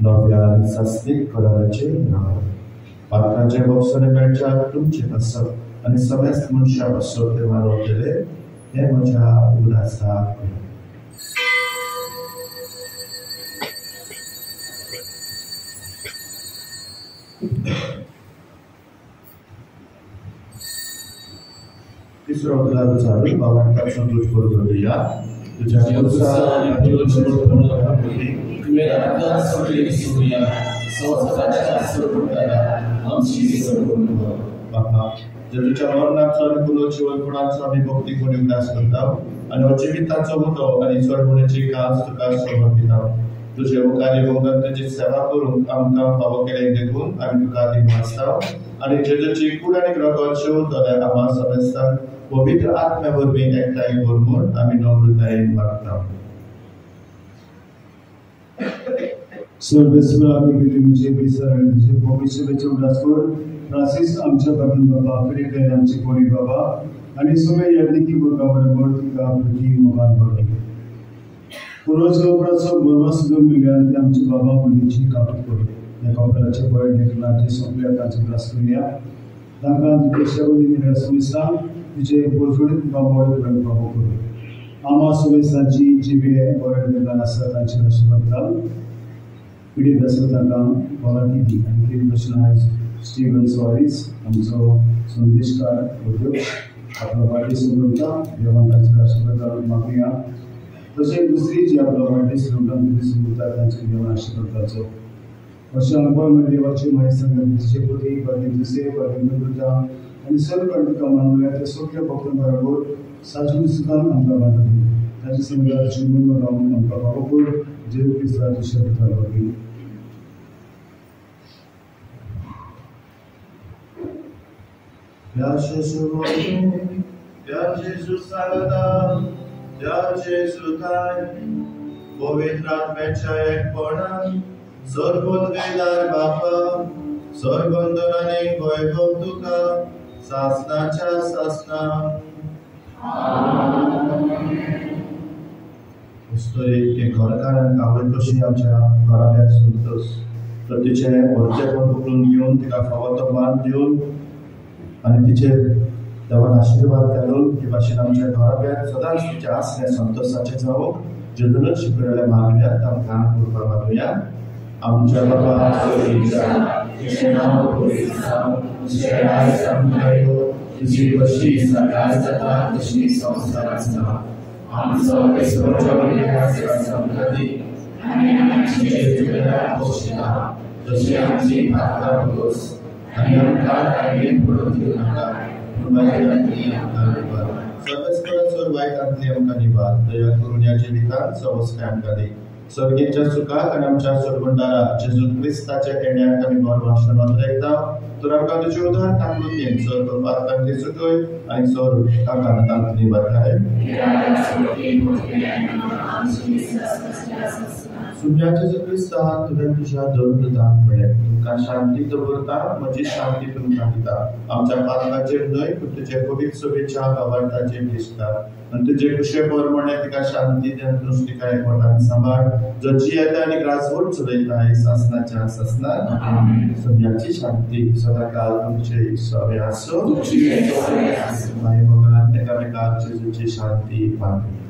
नव्या सासणीक कराराचें नांव. पात्राचे बक्षणे मेळच्यात तुमचे पासत आनी समेस्त मनशां पासत ते मारवतले हें म्हज्या उदासाक. तिसरो ग्लास झाडून भावांताचो दूध करून दिया. तुझ्या बाबा जेजूच्या मरणाचो आनी पुनर्जीवनपणाचो आमी भक्ती करून उदास करता आनी हो जिविताचो उदो आनी चडवणेची कास तुका समर्पिता. तुजे मुखारी भोगंताची सेवा करूंक आमकां फावो केले देखून आमी तुका आदीक वाचता आनी जेजूची कूड आनी रगत दोल्या आम्हा समेस्तांक पवित्र आत्म्या वरवीं एकठांय करून आमी नम्रतायेन मागता. सर्वेश्वर आमी तुमचे विसर आनी तुजे पवित्रतेचे उदास कर. फ्रांसीस आमच्या बाबतींत बाबा फ्रेड आमचे कोणी बाबा आनी सगळे यादिकी वर्गा बरोबर तुका प्रती मोगान बरो. पुरोज गवराचो बरवा सुद्दां मिळ्यान ते आमचे बाबा मुलींची कापत कर. ह्या कपलाचे बळ लेखनाचे सोंपल्या तांचे उदास करुया. तांकां तुजे सेवनी मेळ्या समेस्तांक तुजे पोरफोडीत तुका बळ करून फावो कर. आम्हा समेस्तांची जिवे बळ लेखन आसा तांचे आशिर्वाद घाल. पिडीत आसा तांकां भलायकी दी आनी तेच भशेन आयज स्टीवन सॉरीस आमचो संदेशकार आपलो वाडदीस मनयता. देवान तांचे आशिर्वाद घालून मागुया. तशेंच दुसरी जी आपलो वाडदीस मनयता तांचे देवान आशिर्वाद घालचो. अशें अनुभव म्हणजे देवाचे मागीर संगत तुजे पती पती दुसरे पती मृता आनी सर्व तुका मानूया त्या सगळ्या भक्तां बरोबर साचून सुखान आमकां वांटून ताचे संगत जीवन रावन आमकां फावो कर. जेजू क्रिस्ताचे शब्द वरवीं. Pia Jezus Salada, Pia Jezus Daj, Povitratmecia ekpona, Sorbudvedar Bapa, Sorbondonane Goegobtuka, Sasnacha Sasna. Historii घरकारांक आवड कशी आमच्या घराब्याक सुनतस तिचे व्हडचेपण पकडून घेवन तिका फावो तो मान दिवन आनी तिचेर देवान आशिर्वाद घालून हे भाशेन आमच्या घराब्याक सदांच तिचे आसने संतोषाचे जावं जेजूनच शिकयलेले मागण्यात आमकां करपा मागुया. आमच्या बाबा तुजें नांव पुरीत जावं, तुजें राज आमकां तुजी कशी सकाळ जाता तशी संवसारांत जावं. आमचो बेसबरो आमकां दी आनी आमची जेजुरां पोशिता तशी आमची भातां भोस आनी आमकां कायदीन पडून दिवं नाका पूण वायटांतली आमकां निवार. सर्वेस्पराचो वायटांतली आमकां निवार. दया करून ह्या जिवितांत समस्या आमकां दी. सर्गेच्या सुखाक आनी आमच्या सोडवणदारा जेजू क्रिस्ताच्या येण्याक आमी बरो आशिर्वाद लायता. तर आमकां तुजें उदार तांदूळ दी. सर पात्रांतली सुटय आनी सर तांकां बरकाय. सुम्या जेजू क्रिस्ता तुवें तुज्या दौलताक म्हळें तुमकां शांती दवरता, म्हजी शांती तुमकां दिता. आमच्या पात्राचेर न्हय पूण तुजे पवित्र सोबेच्या आवार्थाचेर दिसता आनी तुजे कुशे परमणे तिका शांती देन तूं तिका एकवटान सांबाळ. जची येता आनी ग्रासवट चलयता सासनाच्या सासनान सगळ्याची शांती सदाकाळ तुमचे सवे आसूं. माय मोगान एकामेकाक जेजूची शांती मागूया.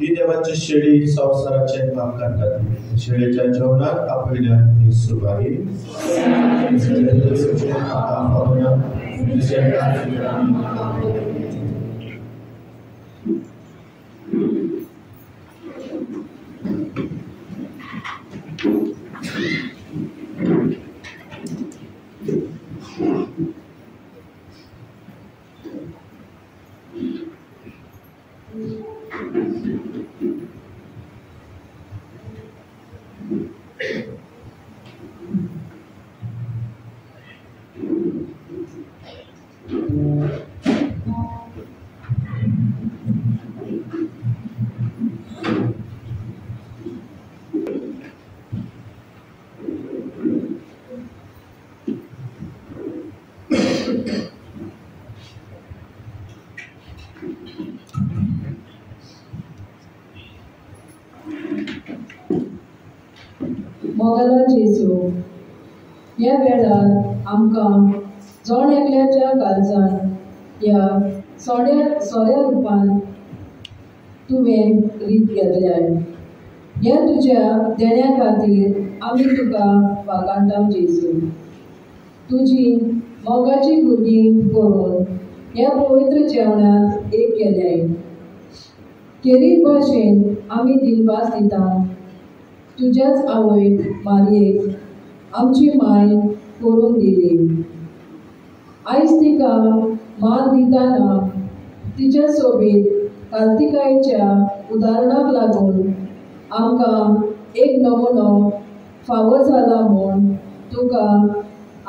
ही देवाची शेळी संसाराचे काम करतात. शेळीच्या जेवणात आपल्याला सुभाई मोगाला जेजू ह्या वेळार आमकां जोण एकल्याच्या काळजान ह्या सोड्या रुपान तुवें रीत घेतल्याय. ह्या तुज्या देण्या खातीर आमी तुका वाखाणटाव जेजू. तुजी मोगाची भुरगीं करून ह्या पवित्र जेवणांत एक केल्याय. खेरीत भाशेन आमी दिलभास दिता तुज्याच आवयक मारयेक आमची माय करून दिली. आयज तिका मान दिताना तिच्या सोबीत कार्तिकायेच्या उदाहरणाक लागून आमकां एक नमुनो फावो जाला म्हूण तुका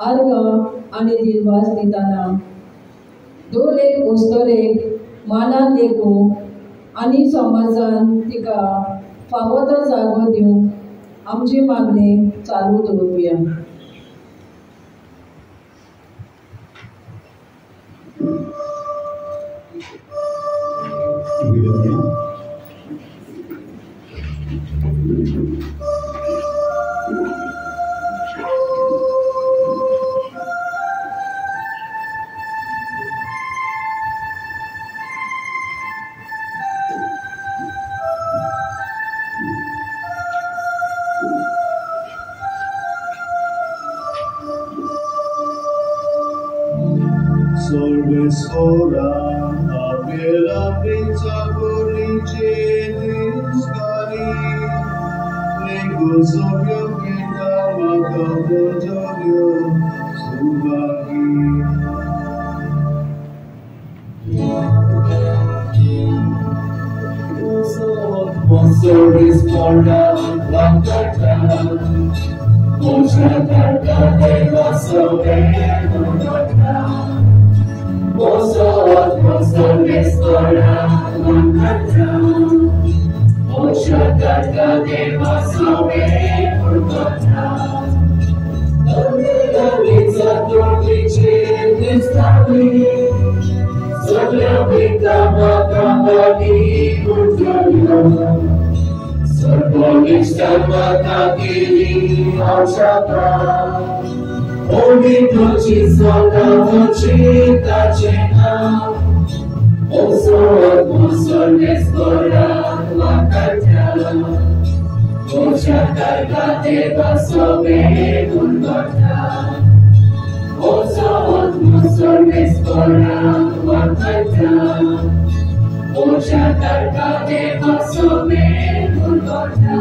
आर्गां आनी दिलभास दिताना दर एक वस्तोरेक मानान लेखूं आनी समाजान तिका फावो तो जागो दिवंक आमची मागणी चालू दवरुया. Solves ora abela pizza gorice discari Nego sobrio pita makato jorio subaki Service for the Wakata Mosha Karta Deva Sovereign Service for the Wakata Mosha Karta Deva Sovereign Pizza Tortice Distali Sobria Pita Makambani Kurtalia Sarbolista Matakiri Ashata Oni Tochi Soda Ochita Chena Oso Atmosor Nestora Wakata Osha Karta Deva Sobe Kurvata Oso Atmosor Nestora Wakata Osha Karta Deva Sobe Kurvata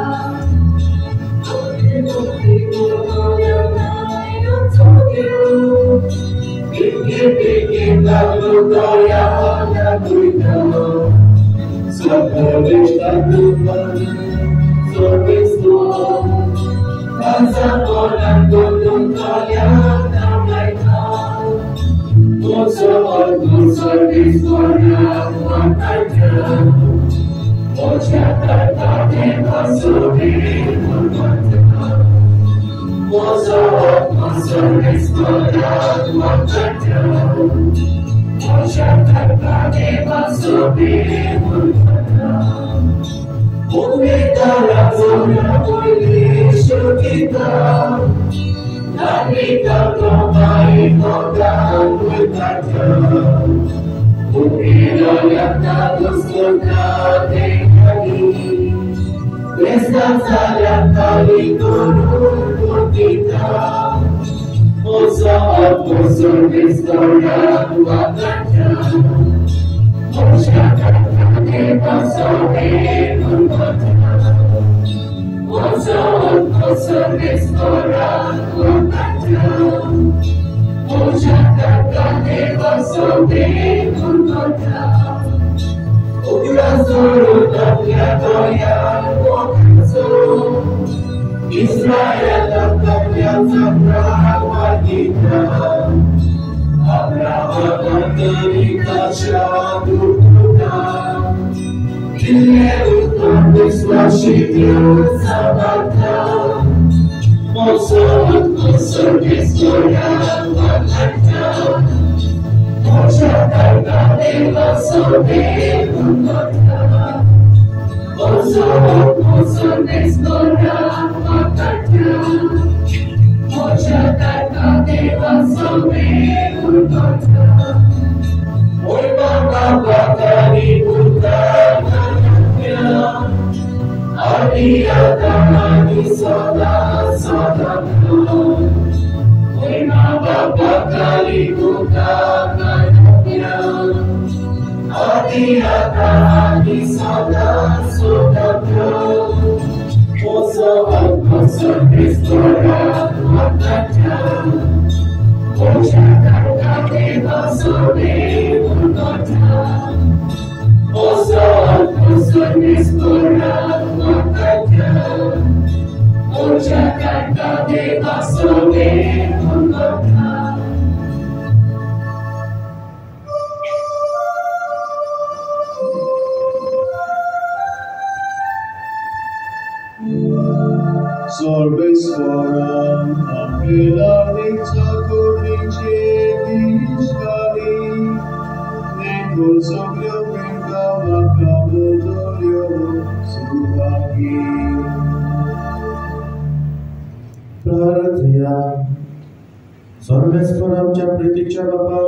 सर्वेस्परामच्या प्रीतीच्या बाबा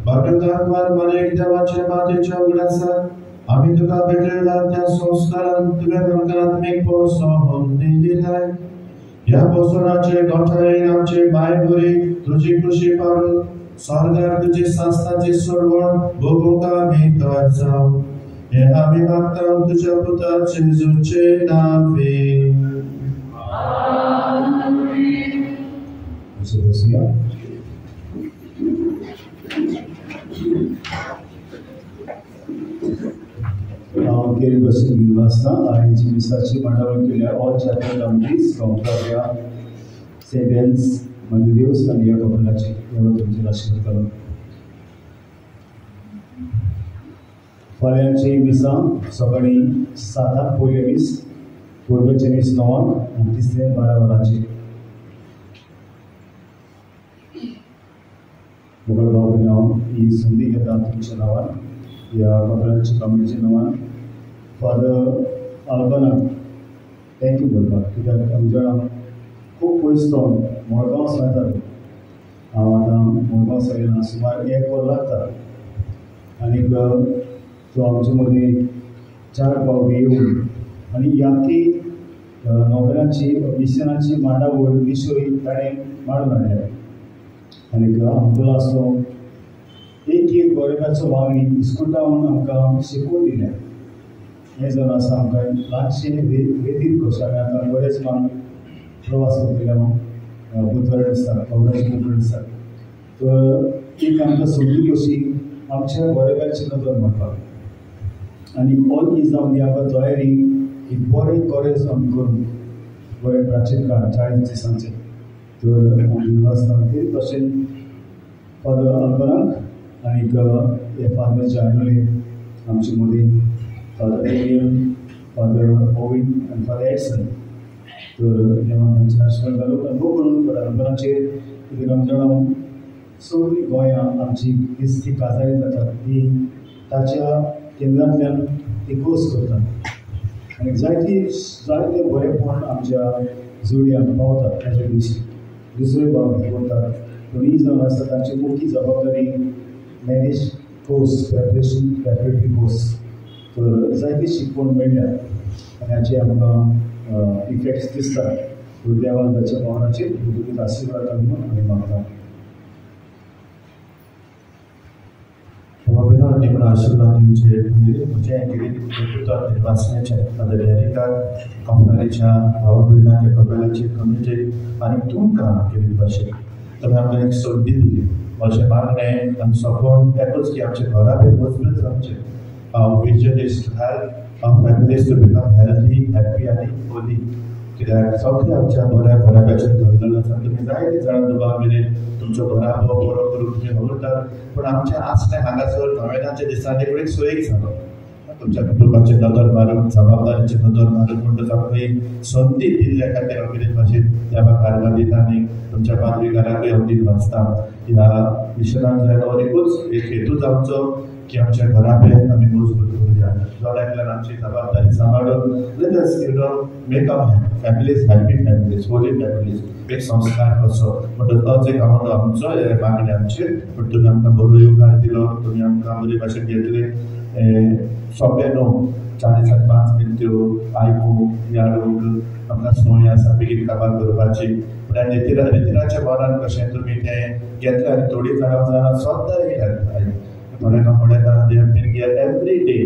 बागदार मालिक देवाच्या मातेच्या उगडासात आम्ही तुका भेटलेला त्या संस्कारान तुझ्या नकारात्मक पोषण दिलाय या पोषणाचे गोठाळी आमचे मायभरी तुझी खुशी पाडून स्वर्गार तुझी संस्थाची सोडवण भोगूंक आम्ही तयार जाऊ हे आम्ही मागता तुझ्या पुत्राचे जेजूचे नावे गेली बसून गेलो असता आणि जी मिसाची मंडळ केल्या ऑल चॅपल कमिटीज कॉम्प्रारिया सेबेन्स मंदिरियोस आणि या कपलाचे यावर तुमचे आशीर्वाद करा फाल्यांची मिसा सकाळी 7 पयले मीस पूर्वेचे मीस 9 आणि तिसरे 12 वरांचे मुघल बाबू नाव ही संधी घेता तुमच्या नावान या कपलांच्या कमिटीच्या नावान फादर आल्बना थँक्यू बोलपाक कित्याक आमच्या खूब पयस तो मडगांव सांगतात हांव आतां मडगांव सायडीन सुमार 1 वर लागता आनीक तो आमचे मदीं 4 पावटी येवन आनी याकी नोवेलांची मिशनाची मांडावळ विशय ताणें मांडून हाडल्या आनीक आमचो आसलो एक गोरेकाचो वांगडी इस्कुटावन आमकां शिकवून दिल्या हें जर आसा आमकां ल्हानशें वेदीक कशें आमी आतां बरेच मान प्रवास करतले बुधवार दिसता कवराचे बुधवार दिसता तर एक आमकां सोडली कशी आमच्या गोरेकाची नदर म्हणपाक आनी ऑल ही जावन दी आमकां तयारी ही बरें गरज आमी करून बरें प्राचीन काळ 40 दिसांचे तर आमी वाचता तशें फादर अल्बनाक आनीक हे फादर जायनोले आमचे मदीं फादर एलियन फादर ओविन आनी फादर एडसन तर देवान तांचे आशिर्वाद घालूं अनुभव करून फादर अल्बनाचेर कितें रमजान सगळीं गोंयां आमची दिसती काजारी जातात ती ताच्या केंद्रांतल्यान ती कोस करतात आनी जायते बरेपण आमच्या जोडयांक पावतात ताच्या दिशी दुसरे भाव करतात कोणीय जावन आसता तांची मुख्य जबाबदारी मॅनेज कोर्स प्रेपरेटरी कोर्स तर जायती शिकवण मेळ्ळ्या आनी हाचे आमकां इफेक्ट्स दिसतात देवान ताच्या पावनाचेर गुरुकीत आशिर्वाद घालून आमी मागता Pemimpinan di mana asyurah diuji pemilih ujian yang kiri diputar di pasnya cek pada darikan konferensia bahwa bina ke perbelajar komite paling tungka kiri pasnya terhadap yang sordiri macam mana dan sokong efforts yang cek orang efforts betul cek our vision is to help our families to become healthy happy and healthy kita सगळे आमच्या बऱ्या बऱ्याच्या धरलेलं आसा तुमी जायते जाण दुबा मेरेन तुमचो घराबो बरो करून तुमी आवडटात पण आमच्या आसल्या हांगासर नोव्हेनाच्या दिसांनी एक सोयीक जालो तुमच्या कुटुंबाचे नदर मारून जबाबदारीचे नदर मारून म्हणटा सगळी संदी दिल्ल्या खातीर अभिनेत भाशेन देवा कारभार दिता आनी तुमच्या पाद्रीकाराकूय हांव दीन वाचता ह्या मिशनांतल्यान हो एकूच एक हेतू जावचो की आमच्या घराबे आमी मजबूत करूया जोड्यातल्यान आमची जबाबदारी सांबाळून let us make up families happy families Holi families एक संस्कार कसो म्हणटच तोच एक आमचो मागणी आमची पण तुमी आमकां बरो योगार दिलो तुमी आमकां बरे भाशेन घेतले सोंपें न्हू 45 मिनट्यो आयकूंक या लोक आमकां संवय आसा बेगीन काबार करपाची पण रितिराच्या मनान कशें तुमी तें घेतलें आनी थोडीं जाणां सद्दां येतात थोड्या पडयता they been here every day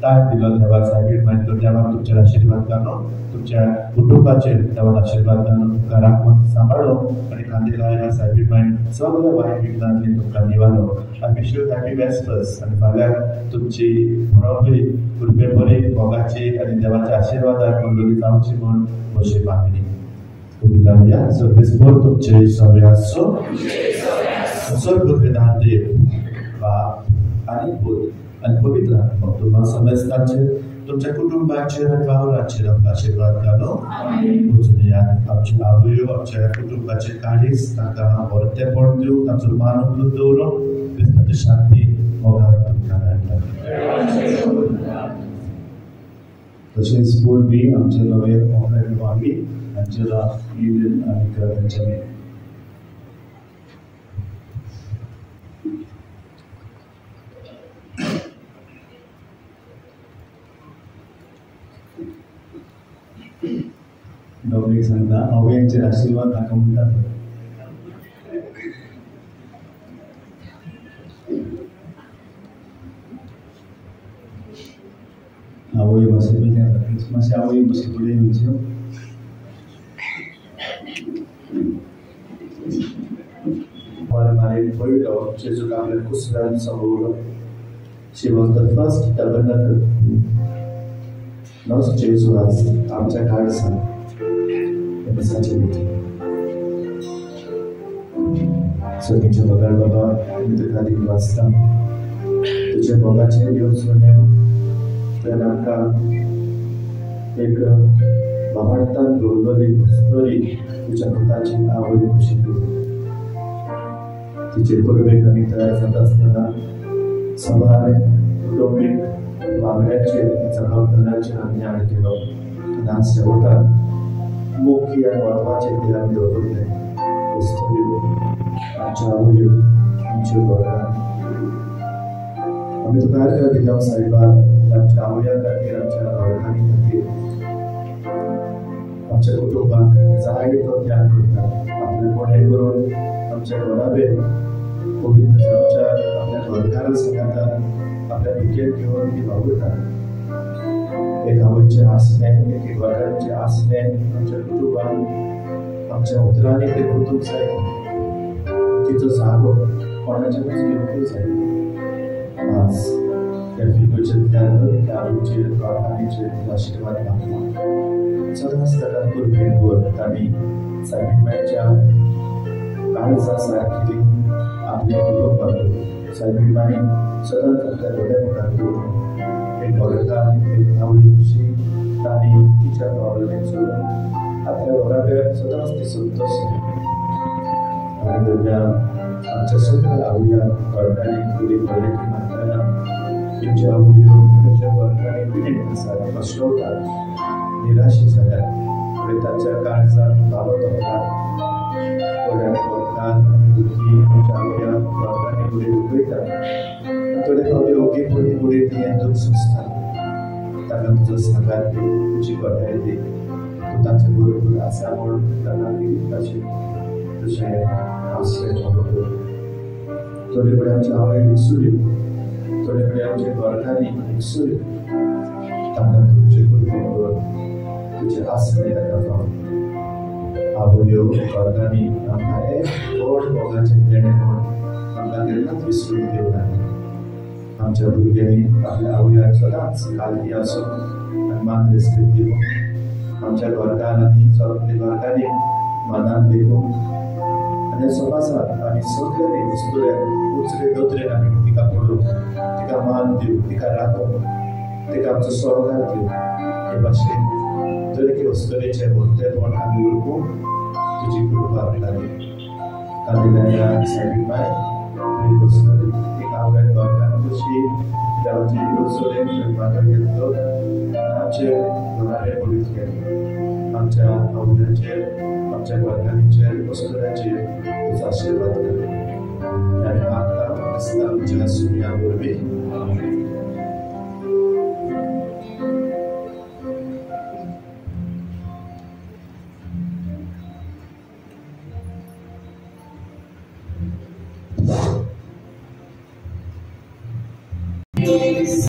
time दिलो देवाक सायबीड मागीर तो देवाक तुमचेर आशिर्वाद घालो तुमच्या कुटुंबाचेर देवान आशिर्वाद घालो तुमकां राखून सांबाळो आनी खांदेला ह्या सायबीड मागीर सगळ्या वायट विघ्नांतली तुमकां निवारो I wish you happy vespers आनी फाल्यां तुमची बरोबरी कृपे बरे भोगाची आनी देवाच्या आशिर्वादान मंडळी जावची म्हूण म्हजी मागणी उबिलाया सर्वेस्पर तुमचे सगळे आसो सर्ववेदान देव बाप आणि बोध आणि पवित्र आत्मा तुम्हा समस्तांचे तुमच्या कुटुंबाचेर आनी वावराचेर आमकां आशिर्वाद घालो उजळयात आमचे आवयो आमच्या कुटुंबाचे काळीज तांकां व्हरतेपण दिवं तांचो मान उंचून दवरून क्रिस्ताची शांती मोगान तुमकां धाडटा तशेंच पूर्वी आमचे नवे ऑपरेटर वांगी हांचेरा युनियन आनी कर्मचारी डॉक्टर सांगता आवयांचेर आशिर्वाद नाका म्हणटात आवय मातशें पयलीं मातशें आवय मातशें फुडें येवच्यो मारेन पळयलो जेजूक आपल्या कुसऱ्यान सांभाळलो she was the first tabernacle not जेजू आज आमच्या काळजान एपिसाचे भितर सगळींचे बगाड बाबा आमी तुका खातीर वाचता तुज्या बोगाचेर येवन सोन्या तर आमकां एक बाबांतान दवरलेली स्टोरी तुज्या पुताची आवय कशी तिचे पूर्वेक आमी तयार जाता आसतना सवार कुटुंबीक वांगड्याचेर जबाबदाऱ्याचेर आमी याद केलो आनी आज शेवटाक मुख्य आनी म्हत्वाचें कितें आमी दवरलें स्टोरी आमच्या आवयो आमच्या घरान आमी तुका आर्गां दिता सायबान आमच्या आवया खातीर आमच्या घरकान्नी खातीर आमच्या कुटुंबाक जायतो त्याग करता आपले कोणे करून आमच्या घराबे पवित्र जावच्या आपल्या घरकारां सांगाता आपल्या भुरग्यांक घेवन ती वावुरता एक आवयचें आसलें एक घरकाराचें आसलें आमच्या कुटुंबान आमच्या उतरांनी ते गुंतूंक जाय तिचो जागो कोणाच्यानूच घेवंकूच जाय आज फिल्मोचे त्यावेळचे प्रार्थनेचे आशीर्वाद मागतो सदांच ताका कुर्बेन दवरता आमी सायबीणबाईच्या काळजा सारकी आपले कुटुंबाक सायबीणबाई सदांच आपल्या दोळ्या मुखार दवरून एक बरकार एक आवडी खुशी तांणी तिच्या प्रॉब्लेम सोडून आपल्या घराब्यार सदांच ती संतोष आणि दरम्यान आमच्या सगळ्या आवया बरकांनी फुली क्वॉलिटी मागताना तेंच्या आवयो तेंच्या बरकांनी पिडेत आसात फसवतात निराशी जाल्यात फुडें तांच्या काळजांत बाबा तोपतात थोड्यांक बरकार भुरगीं आमच्या आवया बरकांनी फुडें उकळटात थोडे फावटी ओगी फुडें फुडें ती येतून सुचतात ताका तुजो सांगात दी तुजी बटाय दी तूं तांचे बरोबर आसा म्हणून ताका ती ताची तशें आश्रय मागता थोडे कडेन आमच्या आवय विसुल्यो थोडे कडेन आमच्या बरकांनी विसुल्यो तांकां तुजे कुर्बेन दवर तुजे आश्रय ताका फावो आवयो बरकांनी आमकां एक व्हड मोगाचें देणें म्हूण आमकां केन्नाच विसरून दिवना आमच्या भुरग्यांनी आपल्या आवयाक सदांच काळजी आसून आनी मान रेस्पेक्ट दिवूं आमच्या घरकान आनी सगळे घरकांनी मानान देखून आनी समाजांत आनी सगळे वस्तुऱ्याक उचले दोतरेन आमी तिका पळोवं तिका मान दिवं तिका राखोवं तिका आमचो सहकार दिवं हे भाशेन जर एक वस्तुरेचे व्हरतेपण आमी उरकूं तुजी कृपा लागली कालिदाया सायबीणबाई तुजी वस्तुरी तिका आवडत घरकान कशी देवाची वस्तुरेन स्वयंपाक घेतलो आमचे घराडे पळीत केले आमच्या आवड्याचेर आमच्या घरकान्नीचेर वस्तुऱ्याचेर तुजो आशीर्वाद कर आनी मागता आमच्या सुर्या वरवीं